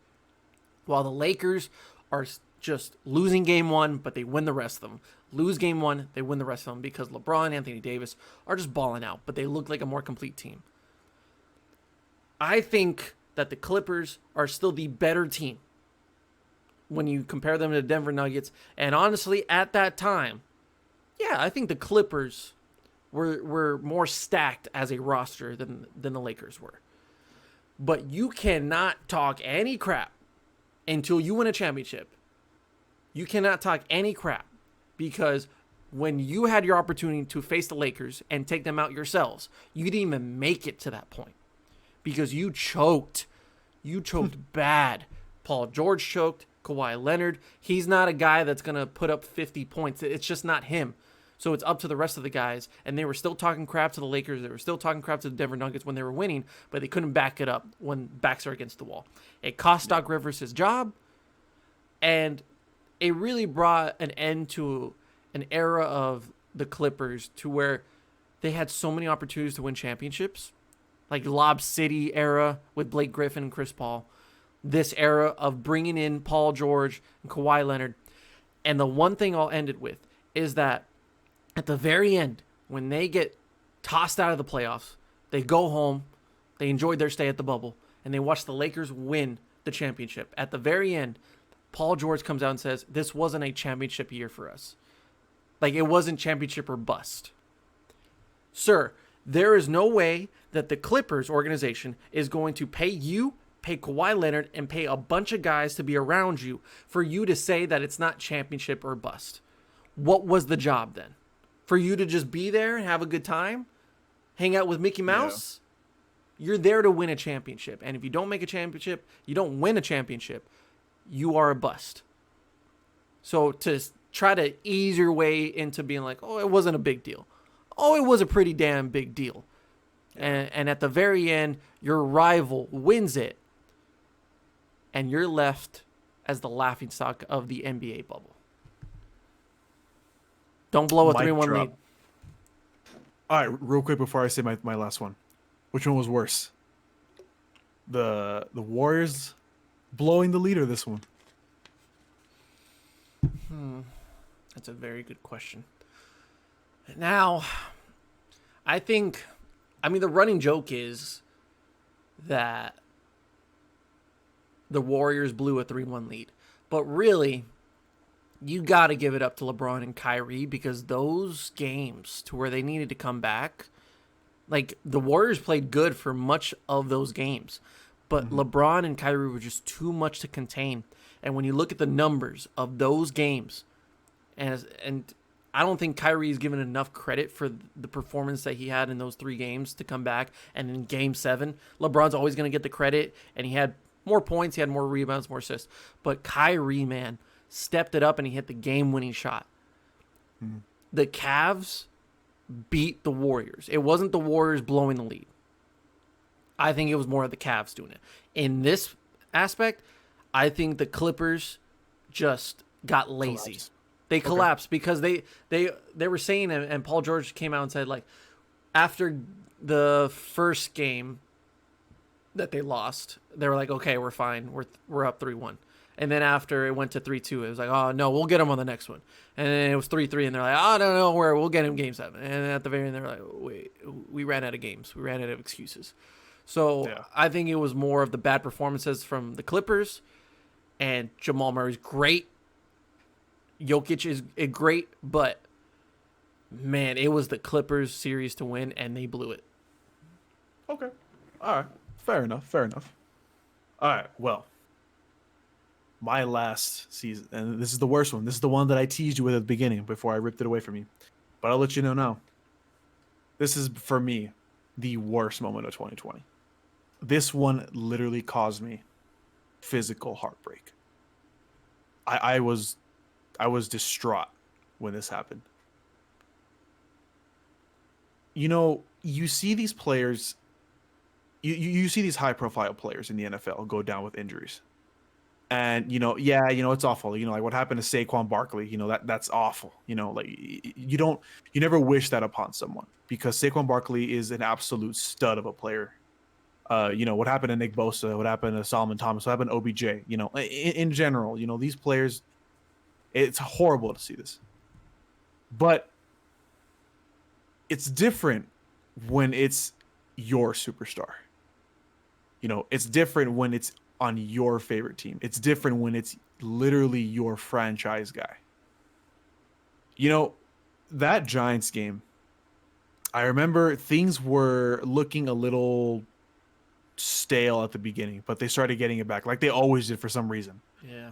Speaker 2: while the Lakers are just losing game 1, but they win the rest of them. Lose game 1, they win the rest of them because LeBron and Anthony Davis are just balling out, but they look like a more complete team. I think that the Clippers are still the better team when you compare them to the Denver Nuggets. And honestly, at that time, yeah, I think the Clippers were more stacked as a roster than the Lakers were. But you cannot talk any crap until you win a championship. You cannot talk any crap because when you had your opportunity to face the Lakers and take them out yourselves, you didn't even make it to that point because you choked. You choked bad. Paul George choked. Kawhi Leonard, he's not a guy that's going to put up 50 points. It's just not him. So it's up to the rest of the guys. And they were still talking crap to the Lakers. They were still talking crap to the Denver Nuggets when they were winning, but they couldn't back it up when backs are against the wall. It cost Doc Rivers his job, and it really brought an end to an era of the Clippers to where they had so many opportunities to win championships, like Lob City era with Blake Griffin and Chris Paul, this era of bringing in Paul George and Kawhi Leonard. And the one thing I'll end it with is that at the very end, when they get tossed out of the playoffs, they go home, they enjoyed their stay at the bubble, and they watch the Lakers win the championship. At the very end, Paul George comes out and says, this wasn't a championship year for us. Like, it wasn't championship or bust. Sir, there is no way that the Clippers organization is going to pay you, pay Kawhi Leonard, and pay a bunch of guys to be around you for you to say that it's not championship or bust. What was the job then? For you to just be there and have a good time? Hang out with Mickey Mouse? Yeah. You're there to win a championship. And if you don't make a championship, you don't win a championship, you are a bust. So to try to ease your way into being like, oh, it wasn't a big deal. Oh, it was a pretty damn big deal. And at the very end, your rival wins it. And you're left as the laughingstock of the NBA bubble. Don't blow a 3-1 lead.
Speaker 3: All right, real quick before I say my last one. Which one was worse? The Warriors blowing the lead or this one?
Speaker 2: That's a very good question. Now, I think, the running joke is that the Warriors blew a 3-1 lead. But really, you got to give it up to LeBron and Kyrie because those games to where they needed to come back, like the Warriors played good for much of those games, but LeBron and Kyrie were just too much to contain. And when you look at the numbers of those games, and I don't think Kyrie is given enough credit for the performance that he had in those 3 games to come back. And in Game 7, LeBron's always going to get the credit, and he had more points, he had more rebounds, more assists. But Kyrie, man, stepped it up and he hit the game-winning shot. The Cavs beat the Warriors. It wasn't the Warriors blowing the lead. I think it was more of the Cavs doing it. In this aspect, I think the Clippers just got lazy. They collapsed because they were saying, and Paul George came out and said, like, after the first game, that they lost. They were like, okay, we're fine. We're up 3-1. And then after it went to 3-2, it was like, oh no, we'll get them on the next one. And then it was 3-3, and they're like, oh no, we'll get him game 7. And then at the very end, they're like, wait, we ran out of games. We ran out of excuses. So
Speaker 3: Yeah.
Speaker 2: I think it was more of the bad performances from the Clippers, and Jamal Murray's great. Jokic is great, but man, it was the Clippers series to win, and they blew it.
Speaker 3: Okay. All right. Fair enough. All right. Well, my last season, and this is the worst one. This is the one that I teased you with at the beginning before I ripped it away from you. But I'll let you know now. This is, for me, the worst moment of 2020. This one literally caused me physical heartbreak. I was distraught when this happened. You know, you see these players, you see these high-profile players in the NFL go down with injuries. And, it's awful. Like what happened to Saquon Barkley, that's awful. Like you never wish that upon someone, because Saquon Barkley is an absolute stud of a player. What happened to Nick Bosa, what happened to Solomon Thomas, what happened to OBJ, in general, these players, it's horrible to see this. But it's different when it's your superstar. It's different when it's on your favorite team. It's different when it's literally your franchise guy. That Giants game, I remember things were looking a little stale at the beginning, but they started getting it back like they always did for some reason.
Speaker 2: Yeah.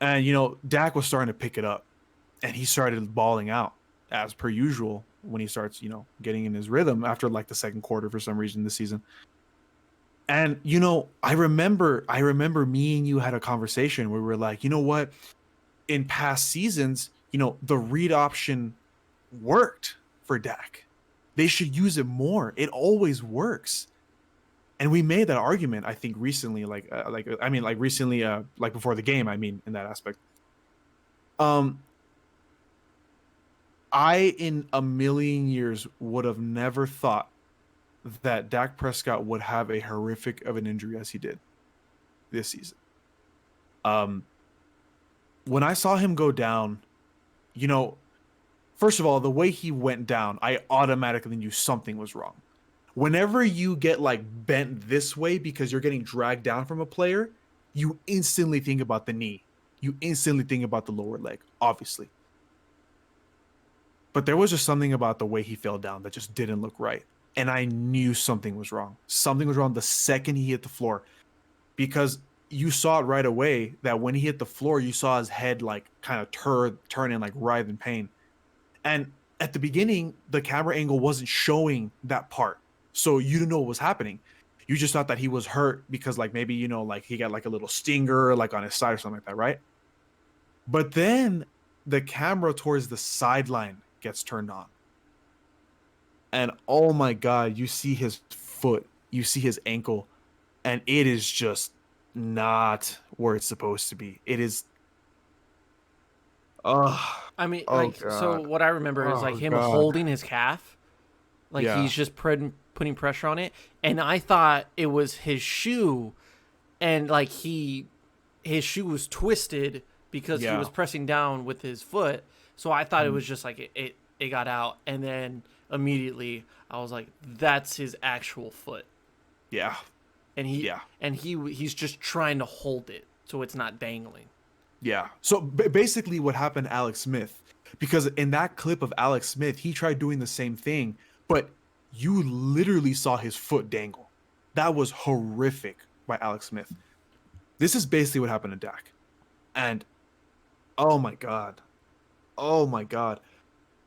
Speaker 3: And, Dak was starting to pick it up, and he started balling out as per usual when he starts, getting in his rhythm after like the second quarter for some reason this season. And, I remember me and you had a conversation where we were like, you know what? In past seasons, the read option worked for Dak. They should use it more. It always works. And we made that argument, I think, recently, like before the game, in that aspect. I, in a million years, would have never thought that Dak Prescott would have a horrific of an injury as he did this season. When I saw him go down, first of all, the way he went down, I automatically knew something was wrong. Whenever you get like bent this way because you're getting dragged down from a player, you instantly think about the knee. You instantly think about the lower leg, obviously. But there was just something about the way he fell down that just didn't look right. And I knew something was wrong. Something was wrong the second he hit the floor. Because you saw it right away that when he hit the floor, you saw his head like kind of turn and like writhe in pain. And at the beginning, the camera angle wasn't showing that part. So you didn't know what was happening. You just thought that he was hurt because like maybe, like he got like a little stinger like on his side or something like that, right? But then the camera towards the sideline gets turned on. And oh my God, you see his foot, you see his ankle, and it is just not where it's supposed to be. It is.
Speaker 2: So what I remember is like him holding his calf, like he's just putting pressure on it, and I thought it was his shoe, and like his shoe was twisted because he was pressing down with his foot. So I thought it was just like it got out, and then immediately I was like, that's his actual foot.
Speaker 3: Yeah.
Speaker 2: And he's just trying to hold it so it's not dangling.
Speaker 3: Yeah. So basically what happened to Alex Smith, because in that clip of Alex Smith, he tried doing the same thing, but you literally saw his foot dangle. That was horrific by Alex Smith. This is basically what happened to Dak. And oh my God.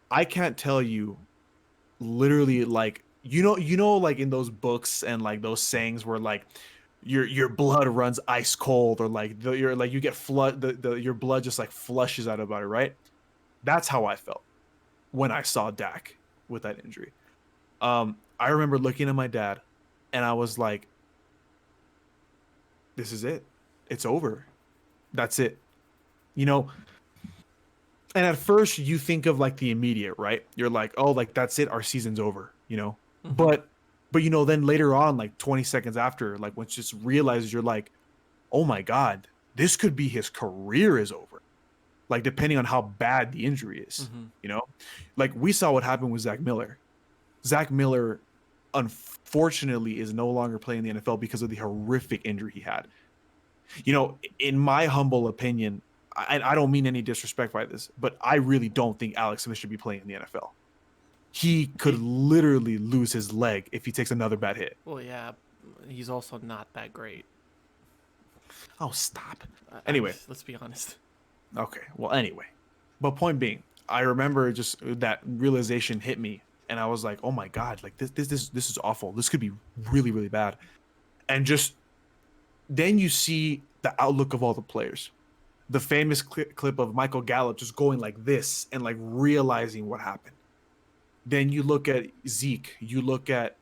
Speaker 3: I can't tell you literally like, like in those books and like those sayings where like your blood runs ice cold, or like you get your blood just like flushes out about it, right? That's how I felt when I saw Dak with that injury. I remember looking at my dad and I was like, this is it. It's over. That's it. And at first you think of like the immediate, right? You're like, oh, like that's it. Our season's over,
Speaker 2: Mm-hmm.
Speaker 3: But But then later on, like 20 seconds after, like once just realizes, you're like, oh my God, this could be his career is over. Like depending on how bad the injury is,
Speaker 2: Mm-hmm.
Speaker 3: like we saw what happened with Zach Miller. Zach Miller, unfortunately, is no longer playing in the NFL because of the horrific injury he had. In my humble opinion, I don't mean any disrespect by this, but I really don't think Alex Smith should be playing in the NFL. He could literally lose his leg if he takes another bad hit.
Speaker 2: Well, yeah, he's also not that great.
Speaker 3: Oh, stop. Anyway.
Speaker 2: Let's be honest.
Speaker 3: Okay. Well, anyway. But point being, I remember just that realization hit me, and I was like, "Oh my God! Like this is awful. This could be really, really bad." And just then you see the outlook of all the players. The famous clip of Michael Gallup just going like this and like realizing what happened. Then you look at Zeke. You look at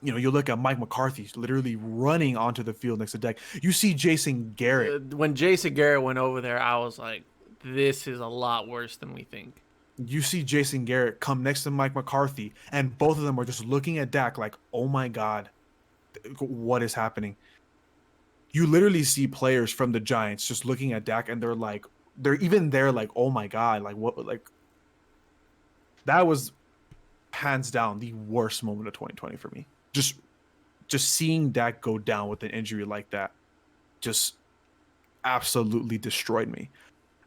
Speaker 3: you look at Mike McCarthy literally running onto the field next to Dak. You see Jason Garrett.
Speaker 2: When Jason Garrett went over there, I was like, this is a lot worse than we think.
Speaker 3: You see Jason Garrett come next to Mike McCarthy, and both of them are just looking at Dak like, oh my God, what is happening? You literally see players from the Giants just looking at Dak, and they're like, oh my God, like what, like that was hands down the worst moment of 2020 for me. Just seeing Dak go down with an injury like that just absolutely destroyed me.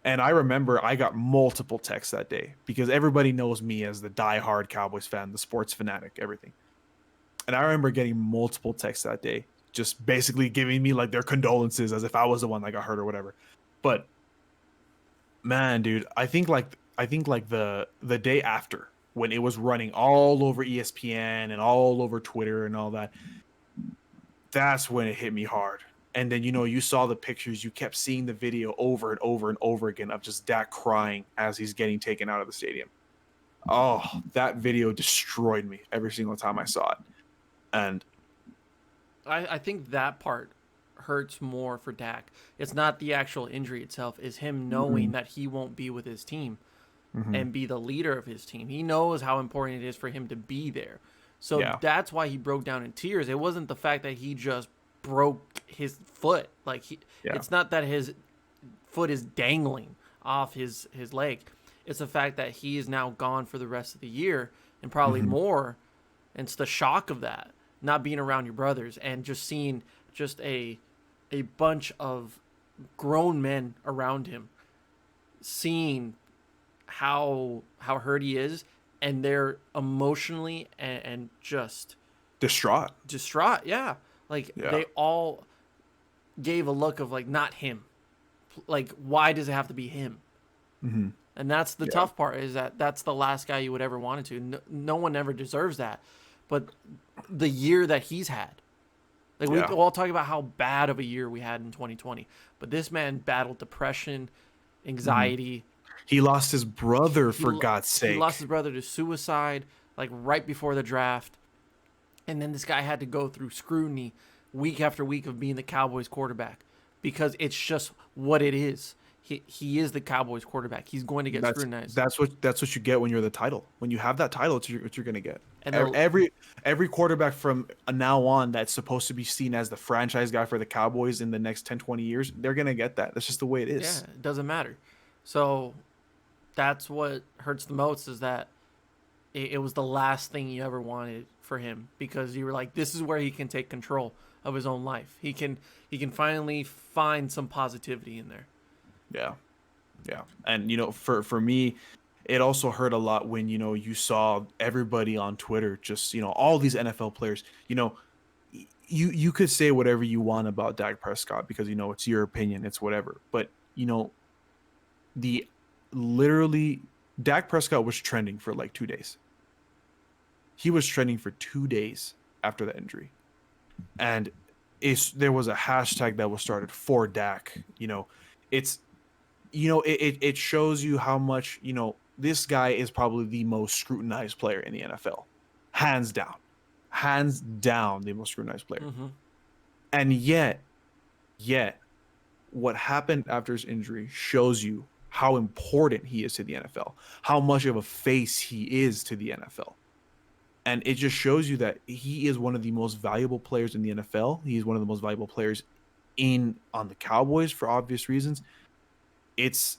Speaker 3: And I remember I got multiple texts that day because everybody knows me as the diehard Cowboys fan, the sports fanatic, everything. And I remember getting multiple texts that day, just basically giving me like their condolences as if I was the one that got hurt or whatever. But man, dude, I think like the day after, when it was running all over ESPN and all over Twitter and all that, that's when it hit me hard. And then, you saw the pictures, you kept seeing the video over and over and over again of just Dak crying as he's getting taken out of the stadium. Oh, that video destroyed me every single time I saw it. And
Speaker 2: I think that part hurts more for Dak. It's not the actual injury itself, it's him knowing that he won't be with his team and be the leader of his team. He knows how important it is for him to be there. So that's why he broke down in tears. It wasn't the fact that he just broke his foot. Like it's not that his foot is dangling off his leg. It's the fact that he is now gone for the rest of the year and probably more. And it's the shock of that, not being around your brothers and just seeing just a bunch of grown men around him, seeing how hurt he is, and they're emotionally and just
Speaker 3: distraught.
Speaker 2: Yeah. Like they all gave a look of like, not him. Like, why does it have to be him? And that's the tough part, is that's the last guy you would ever want to. No one ever deserves that. But the year that he's had, like we all talk about how bad of a year we had in 2020, but this man battled depression, anxiety.
Speaker 3: He lost his brother, for God's sake.
Speaker 2: He lost his brother to suicide, like right before the draft. And then this guy had to go through scrutiny week after week of being the Cowboys quarterback, because it's just what it is. He is the Cowboys quarterback. He's going to get scrutinized.
Speaker 3: That's what you get when you're the title. When you have that title, it's what you're going to get. And every quarterback from now on that's supposed to be seen as the franchise guy for the Cowboys in the next 10, 20 years, they're going to get that. That's just the way it is.
Speaker 2: Yeah, it doesn't matter. So that's what hurts the most, is that it was the last thing you ever wanted for him, because you were like, this is where he can take control of his own life. He can finally find some positivity in there.
Speaker 3: Yeah. And, for me, it also hurt a lot when, you saw everybody on Twitter, just, all these NFL players, you could say whatever you want about Dak Prescott because, it's your opinion, it's whatever. But, Dak Prescott was trending for like 2 days. He was trending for 2 days after the injury. And there was a hashtag that was started for Dak. It shows you how much, this guy is probably the most scrutinized player in the NFL. Hands down the most scrutinized player. And yet, what happened after his injury shows you how important he is to the NFL, how much of a face he is to the NFL. And it just shows you that he is one of the most valuable players in the NFL. He is one of the most valuable players on the Cowboys for obvious reasons. It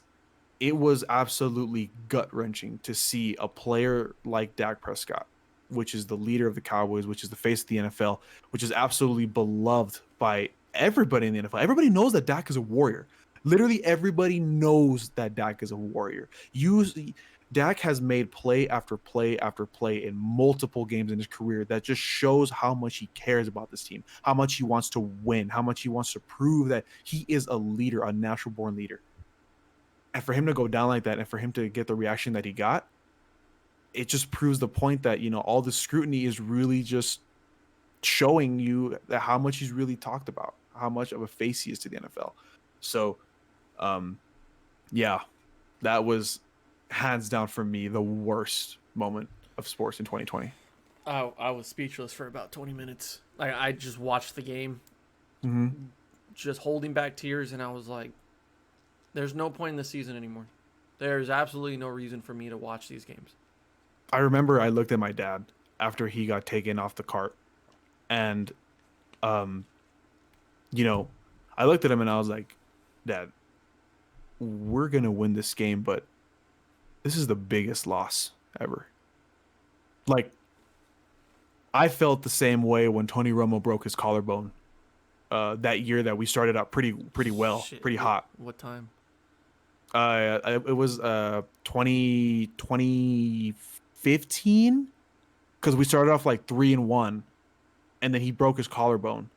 Speaker 3: was absolutely gut-wrenching to see a player like Dak Prescott, which is the leader of the Cowboys, which is the face of the NFL, which is absolutely beloved by everybody in the NFL. Everybody knows that Dak is a warrior. Literally everybody knows that Dak is a warrior. Dak has made play after play after play in multiple games in his career that just shows how much he cares about this team, how much he wants to win, how much he wants to prove that he is a leader, a natural born leader. And for him to go down like that and for him to get the reaction that he got, it just proves the point that, all the scrutiny is really just showing you that how much he's really talked about, how much of a face he is to the NFL. So, yeah, that was hands down for me the worst moment of sports in 2020.
Speaker 2: I was speechless for about 20 minutes. Like, I just watched the game, just holding back tears, and I was like, there's no point in the season anymore. There's absolutely no reason for me to watch these games.
Speaker 3: I remember I looked at my dad after he got taken off the cart, and I looked at him and I was like, Dad, we're going to win this game, but this is the biggest loss ever. Like, I felt the same way when Tony Romo broke his collarbone that year that we started out pretty well, pretty hot.
Speaker 2: What time?
Speaker 3: It was 2015, because we started off like 3-1, and then he broke his collarbone,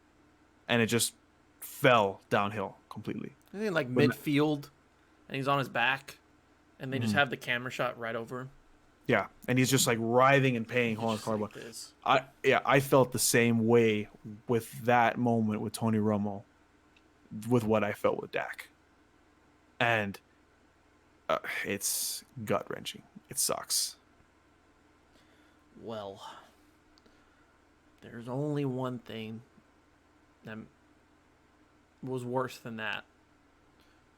Speaker 3: and it just fell downhill completely.
Speaker 2: I think like midfield, and he's on his back, and they just have the camera shot right over him.
Speaker 3: Yeah, and he's just like writhing in pain, holding his collarbone.
Speaker 2: Like
Speaker 3: I felt the same way with that moment with Tony Romo, with what I felt with Dak, and it's gut wrenching. It sucks.
Speaker 2: Well, there's only one thing that was worse than that.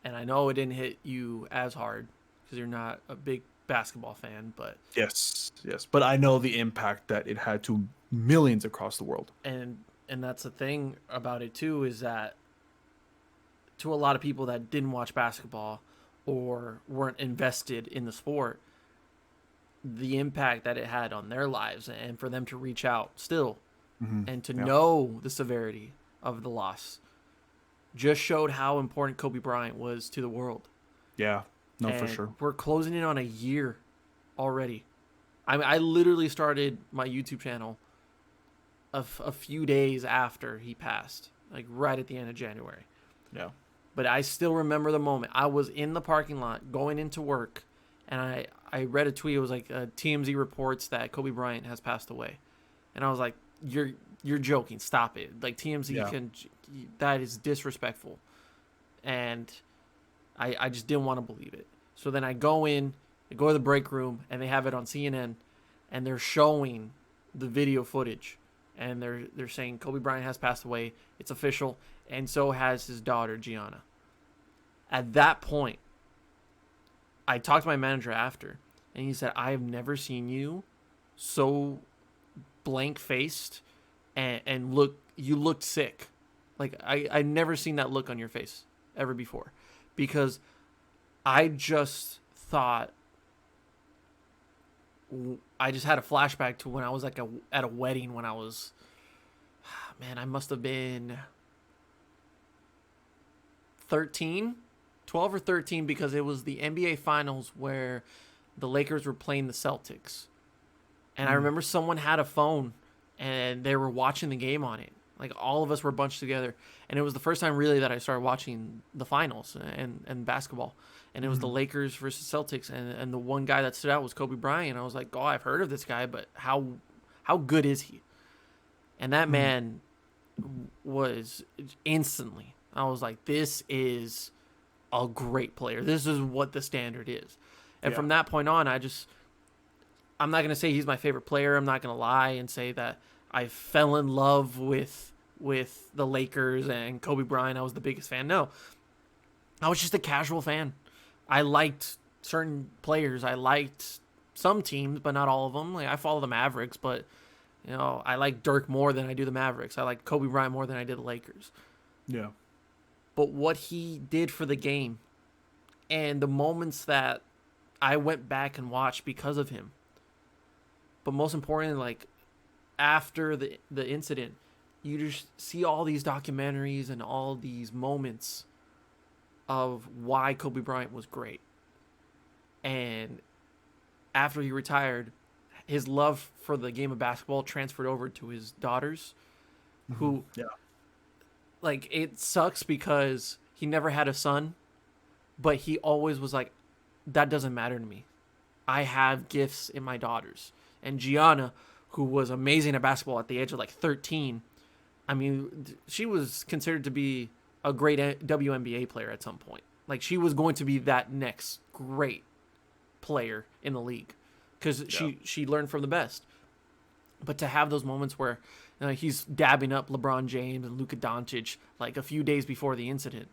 Speaker 2: And I know it didn't hit you as hard because you're not a big basketball fan, but
Speaker 3: Yes. But I know the impact that it had to millions across the world.
Speaker 2: and that's the thing about it too, is that to a lot of people that didn't watch basketball or weren't invested in the sport, the impact that it had on their lives, and for them to reach out still and to know the severity of the loss just showed how important Kobe Bryant was to the world.
Speaker 3: Yeah, no, for
Speaker 2: And
Speaker 3: sure.
Speaker 2: We're closing in on a year already. I literally started my YouTube channel a few days after he passed, like right at the end of January.
Speaker 3: Yeah.
Speaker 2: But I still remember the moment. I was in the parking lot going into work, and I read a tweet. It was like TMZ reports that Kobe Bryant has passed away. And I was like, you're joking. Stop it. Like, TMZ that is disrespectful. And I just didn't want to believe it. So then I go to the break room, and they have it on CNN, and they're showing the video footage, and they're saying Kobe Bryant has passed away. It's official, and so has his daughter Gianna. At that point, I talked to my manager after, and he said, I have never seen you so blank-faced and you looked sick. Like, I've never seen that look on your face ever before, because I just thought, I just had a flashback to when I was like at a wedding when I was, man, I must have been 12 or 13, because it was the NBA Finals where the Lakers were playing the Celtics. And I remember someone had a phone and they were watching the game on it. Like, all of us were bunched together. And it was the first time really that I started watching the finals and basketball. And it was the Lakers versus Celtics. And the one guy that stood out was Kobe Bryant. I was like, oh, I've heard of this guy, but how good is he? And that man was instantly, I was like, this is a great player. This is what the standard is. And from that point on, I'm not going to say he's my favorite player. I'm not going to lie and say that I fell in love with the Lakers and Kobe Bryant. I was the biggest fan. No, I was just a casual fan. I liked certain players. I liked some teams, but not all of them. Like I follow the Mavericks, but I like Dirk more than I do the Mavericks. I like Kobe Bryant more than I did the Lakers.
Speaker 3: Yeah.
Speaker 2: But what he did for the game and the moments that I went back and watched because of him. But most importantly, like after the incident, you just see all these documentaries and all these moments of why Kobe Bryant was great. And after he retired, his love for the game of basketball transferred over to his daughters, who, like, it sucks because he never had a son, but he always was like, that doesn't matter to me. I have gifts in my daughters. And Gianna, who was amazing at basketball at the age of like 13, I mean, she was considered to be a great WNBA player at some point. Like, she was going to be that next great player in the league because she learned from the best. But to have those moments where he's dabbing up LeBron James and Luka Doncic like a few days before the incident,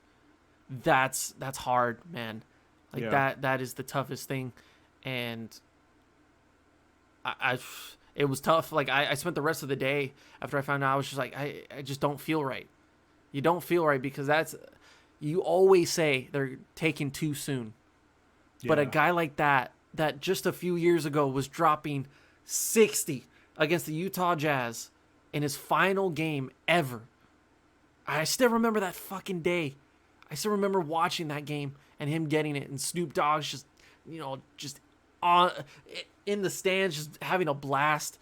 Speaker 2: that's hard, man. Like that is the toughest thing. And it was tough. Like I spent the rest of the day after I found out, I was just like, I just don't feel right. You don't feel right because you always say they're taken too soon. Yeah. But a guy like that just a few years ago was dropping 60 against the Utah Jazz in his final game ever. I still remember that fucking day. I still remember watching that game and him getting it, and Snoop Dogg's just on in the stands, just having a blast.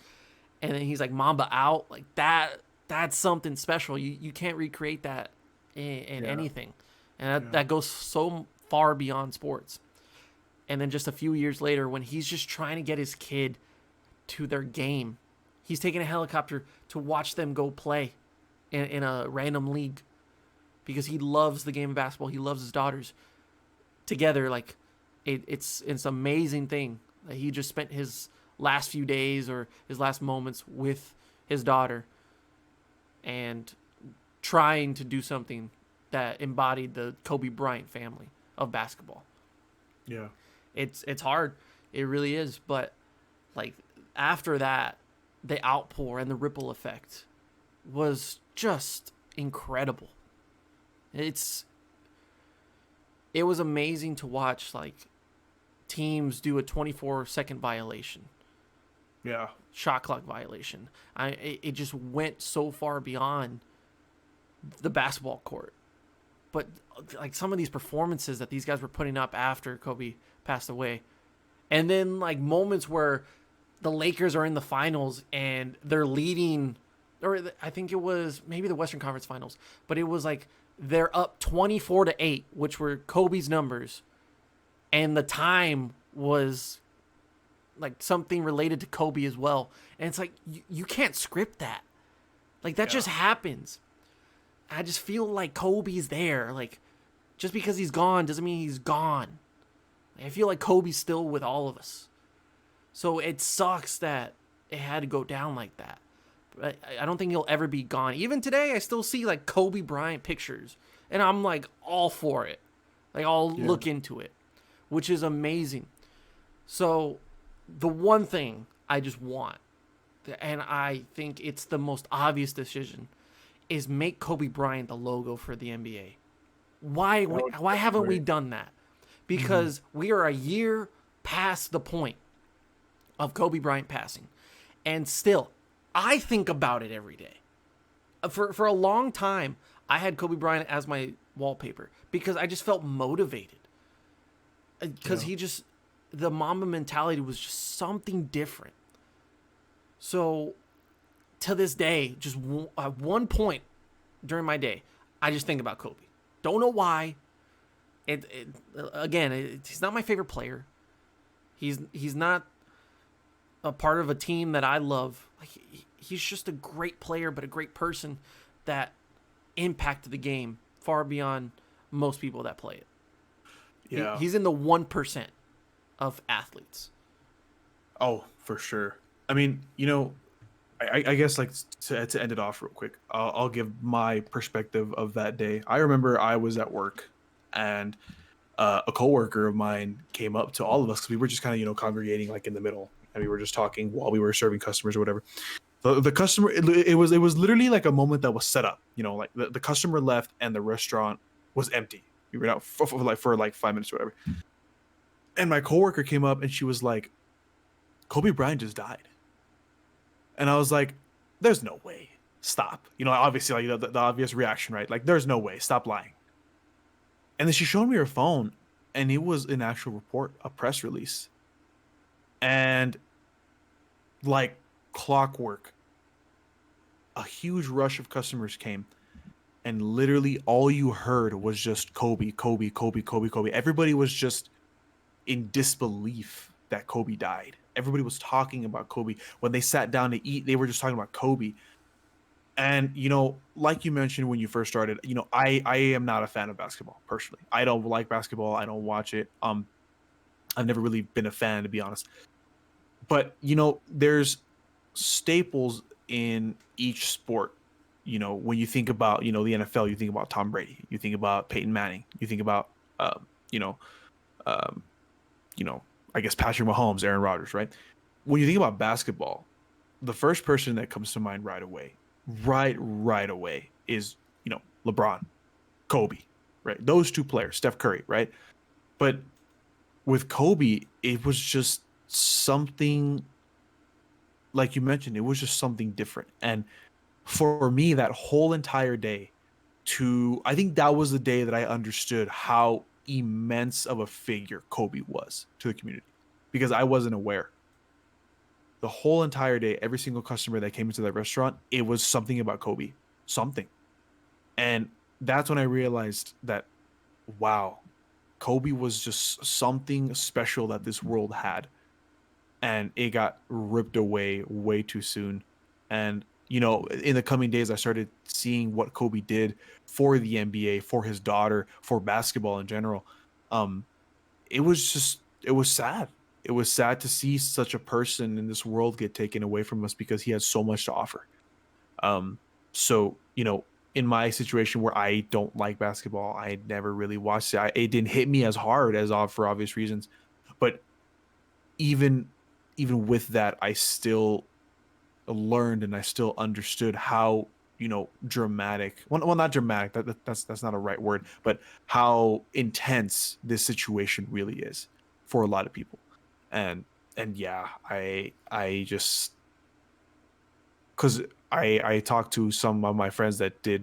Speaker 2: And then he's like, Mamba out. Like that's something special. You can't recreate that in anything. And that goes so far beyond sports. And then just a few years later, when he's just trying to get his kid to their game, he's taking a helicopter to watch them go play in a random league because he loves the game of basketball. He loves his daughters together. Like it's an amazing thing that he just spent his last few days or his last moments with his daughter and trying to do something that embodied the Kobe Bryant family of basketball.
Speaker 3: Yeah.
Speaker 2: It's hard. It really is. But like after that, the outpour and the ripple effect was just incredible. It was amazing to watch, like, teams do a 24-second violation.
Speaker 3: Yeah.
Speaker 2: Shot clock violation. It just went so far beyond the basketball court. But like some of these performances that these guys were putting up after Kobe passed away, and then like moments where the Lakers are in the finals and they're leading, or I think it was maybe the Western Conference Finals, but it was like they're up 24-8, which were Kobe's numbers, and the time was like something related to Kobe as well. And it's like you can't script that. Like that just happens. I just feel like Kobe's there. Like just because he's gone doesn't mean he's gone. I feel like Kobe's still with all of us. So it sucks that it had to go down like that. But I don't think he'll ever be gone. Even today, I still see like Kobe Bryant pictures, and I'm like all for it. Like I'll look into it, which is amazing. So the one thing I just want, and I think it's the most obvious decision, is make Kobe Bryant the logo for the NBA. Why haven't we done that? Because we are a year past the point of Kobe Bryant passing. And still, I think about it every day. For a long time, I had Kobe Bryant as my wallpaper because I just felt motivated. Because the Mamba mentality was just something different. So, to this day, just at one point during my day, I just think about Kobe. Don't know why. He's not my favorite player. He's not a part of a team that I love. Like he's just a great player, but a great person that impacted the game far beyond most people that play it. Yeah, he's in the 1% of athletes.
Speaker 3: Oh, for sure. I mean, I guess like to end it off real quick, I'll give my perspective of that day. I remember I was at work and a coworker of mine came up to all of us because we were just kind of, you know, congregating like in the middle, and we were just talking while we were serving customers or whatever. The customer, it was literally like a moment that was set up. You know, like the customer left and the restaurant was empty. We were out for like 5 minutes or whatever. And my coworker came up and she was like, Kobe Bryant just died. And I was like, there's no way. Stop. You know, obviously, like the obvious reaction, right? Like, there's no way. Stop lying. And then she showed me her phone, and it was an actual report, a press release. And like clockwork, a huge rush of customers came, and literally all you heard was just Kobe, Kobe, Kobe, Kobe, Kobe. Everybody was just in disbelief that Kobe died. Everybody was talking about Kobe. When they sat down to eat, they were just talking about Kobe. And, you know, like you mentioned when you first started, you know, I am not a fan of basketball personally. I don't like basketball. I don't watch it. I've never really been a fan, to be honest. But, you know, there's staples in each sport. You know, when you think about, you know, the NFL, you think about Tom Brady, you think about Peyton Manning, you think about, you know, um, you know, I guess Patrick Mahomes, Aaron Rodgers, right? When you think about basketball, the first person that comes to mind right away is, you know, LeBron, Kobe, right? Those two players, Steph Curry, right? But with Kobe, it was just something, like you mentioned, it was just something different. And for me, that whole entire day, I think that was the day that I understood how immense of a figure Kobe was to the community, because I wasn't aware. The whole entire day, every single customer that came into that restaurant, it was something about Kobe, something. And that's when I realized that, wow, Kobe was just something special that this world had. And it got ripped away way too soon. And, you know, in the coming days, I started seeing what Kobe did for the NBA, for his daughter, for basketball in general. It was sad. It was sad to see such a person in this world get taken away from us because he has so much to offer. So, you know, in my situation where I don't like basketball, I never really watched it. It didn't hit me as hard as for obvious reasons. But even with that, I still learned and I still understood how, you know, dramatic. Well, not dramatic. That's not a right word, but how intense this situation really is for a lot of people. And yeah, I just, because I talked to some of my friends that do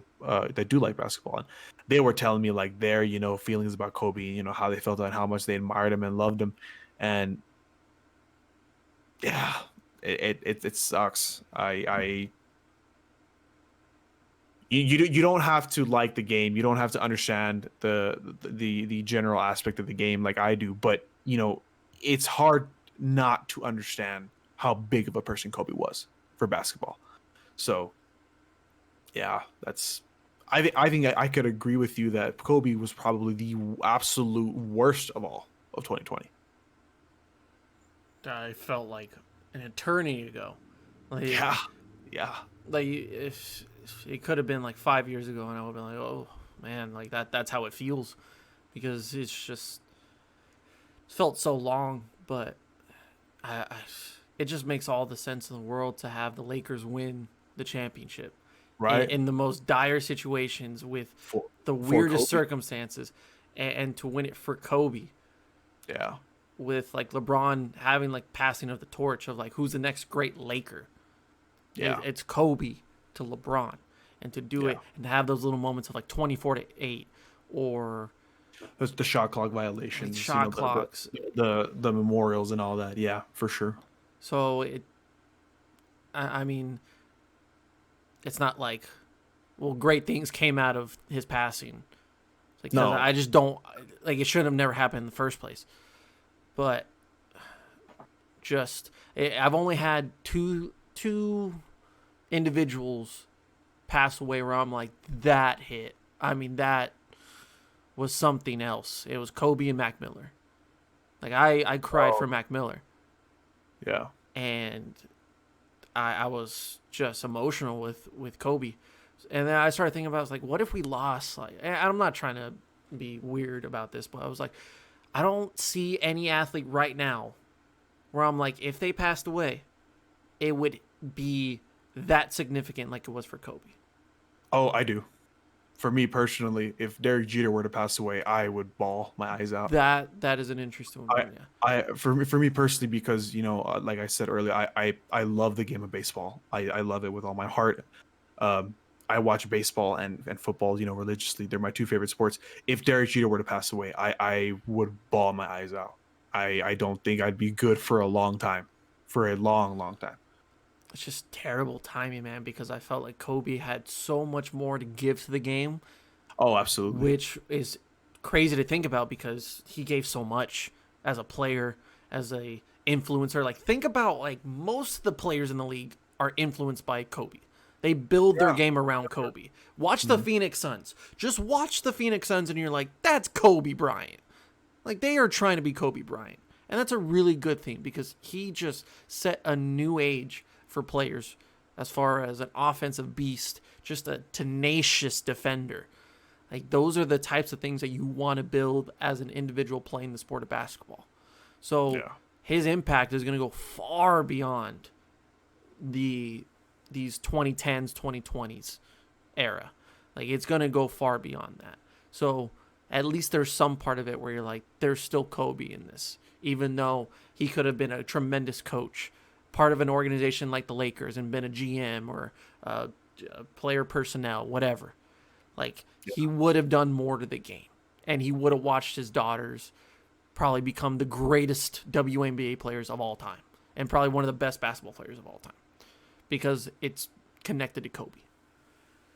Speaker 3: like basketball, and they were telling me like their, you know, feelings about Kobe, you know, how they felt and how much they admired him and loved him. And yeah, it sucks. You don't have to like the game. You don't have to understand the general aspect of the game like I do, but, you know, it's hard not to understand how big of a person Kobe was for basketball. So yeah, I think I could agree with you that Kobe was probably the absolute worst of all of 2020.
Speaker 2: I felt like an eternity ago. Like,
Speaker 3: Yeah.
Speaker 2: Like if it could have been like 5 years ago, and I would have been like, oh man, like that's how it feels, because it's just felt so long. But it just makes all the sense in the world to have the Lakers win the championship,
Speaker 3: Right.
Speaker 2: in the most dire situations with the
Speaker 3: for
Speaker 2: weirdest
Speaker 3: Kobe.
Speaker 2: circumstances, and to win it for Kobe,
Speaker 3: Yeah.
Speaker 2: with like LeBron having like passing of the torch of like who's the next great Laker.
Speaker 3: Yeah.
Speaker 2: It's Kobe to LeBron, and to do it and to have those little moments of like 24-8 or
Speaker 3: The shot clock violations,
Speaker 2: like shot clocks.
Speaker 3: the memorials and all that. Yeah, for sure.
Speaker 2: So I mean, it's not like, well, great things came out of his passing. Like,
Speaker 3: No.
Speaker 2: I just don't, like, it should have never happened in the first place. But just, I've only had two individuals pass away where I'm like, that hit. I mean, that was something else. It was Kobe and Mac Miller. Like, I cried for Mac Miller.
Speaker 3: Yeah.
Speaker 2: And I was just emotional with Kobe. And then I started thinking about, I was like, what if we lost? Like, and I'm not trying to be weird about this, but I was like, I don't see any athlete right now where I'm like, if they passed away, it would be that significant like it was for Kobe.
Speaker 3: Oh, I do. For me personally, if Derek Jeter were to pass away, I would bawl my eyes out.
Speaker 2: That is an interesting one.
Speaker 3: For me personally, because like I said earlier, I love the game of baseball. I love it with all my heart. I watch baseball and football, religiously. They're my two favorite sports. If Derek Jeter were to pass away, I would bawl my eyes out. I don't think I'd be good for a long time, for a long, long time.
Speaker 2: It's just terrible timing, man, because I felt like Kobe had so much more to give to the game.
Speaker 3: Oh, absolutely.
Speaker 2: Which is crazy to think about because he gave so much as a player, as a influencer. Like, think about, like, most of the players in the league are influenced by Kobe. They build their game around Kobe. Watch the Phoenix Suns. Just watch the Phoenix Suns and you're like, that's Kobe Bryant. Like, they are trying to be Kobe Bryant. And that's a really good thing because he just set a new age for players as far as an offensive beast, just a tenacious defender. Like, those are the types of things that you want to build as an individual playing the sport of basketball. So his impact is going to go far beyond these 2010s, 2020s era. Like, it's going to go far beyond that. So at least there's some part of it where you're like, there's still Kobe in this, even though he could have been a tremendous coach, part of an organization like the Lakers and been a GM or player personnel, whatever. Like, he would have done more to the game, and he would have watched his daughters probably become the greatest WNBA players of all time and probably one of the best basketball players of all time because it's connected to Kobe.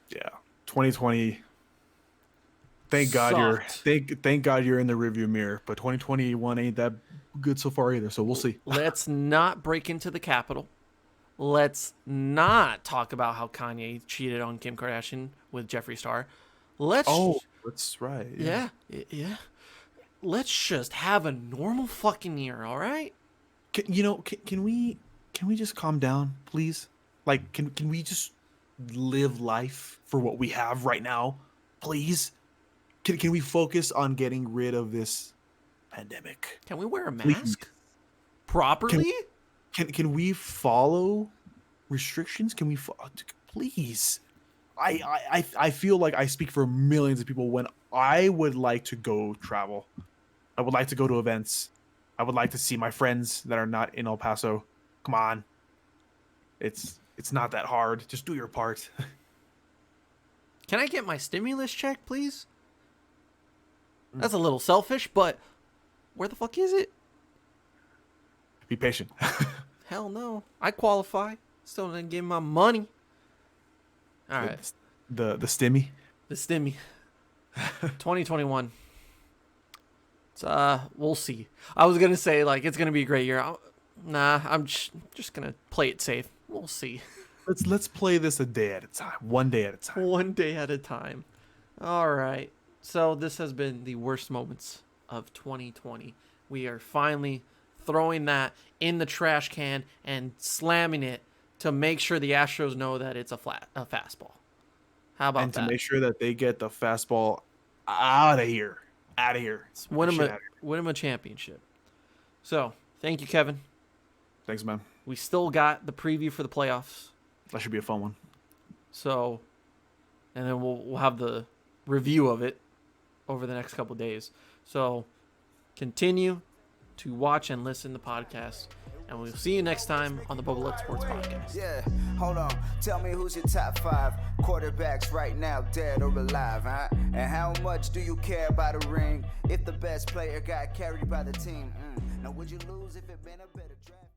Speaker 3: Yeah. 2020. Thank God you're in the rearview mirror, but 2021 ain't that good so far either. So we'll see.
Speaker 2: Let's not break into the Capitol. Let's not talk about how Kanye cheated on Kim Kardashian with Jeffree Star.
Speaker 3: That's right.
Speaker 2: Yeah. Let's just have a normal fucking year, all right?
Speaker 3: Can we just calm down, please? Like, can we just live life for what we have right now, please? Can we focus on getting rid of this pandemic?
Speaker 2: Can we wear a mask properly?
Speaker 3: Can we follow restrictions? Can we please? I feel like I speak for millions of people when I would like to go travel. I would like to go to events. I would like to see my friends that are not in El Paso. Come on. It's not that hard. Just do your part.
Speaker 2: Can I get my stimulus check, please? That's a little selfish, but where the fuck is it?
Speaker 3: Be patient.
Speaker 2: Hell no. I qualify. Still didn't get my money. All right.
Speaker 3: The stimmy.
Speaker 2: The stimmy. 2021. It's, we'll see. I was gonna say like it's gonna be a great year. I'm just gonna play it safe. We'll see.
Speaker 3: Let's play this a day at a time. One day at a time.
Speaker 2: One day at a time. All right. So this has been the worst moments of 2020. We are finally throwing that in the trash can and slamming it to make sure the Astros know that it's a fastball. How about that?
Speaker 3: And to make sure that they get the fastball out of here. Out of here.
Speaker 2: Win them a championship. So, thank you, Kevin.
Speaker 3: Thanks, man.
Speaker 2: We still got the preview for the playoffs.
Speaker 3: That should be a fun one.
Speaker 2: So, and then we'll have the review of it over the next couple of days. So, continue to watch and listen to the podcast. And we'll see you next time on the Bubble Up Sports Podcast.
Speaker 1: Yeah, hold on. Tell me who's your top 5 quarterbacks right now, dead or alive, huh? And how much do you care about a ring if the best player got carried by the team? Now, would you lose if it been a better draft?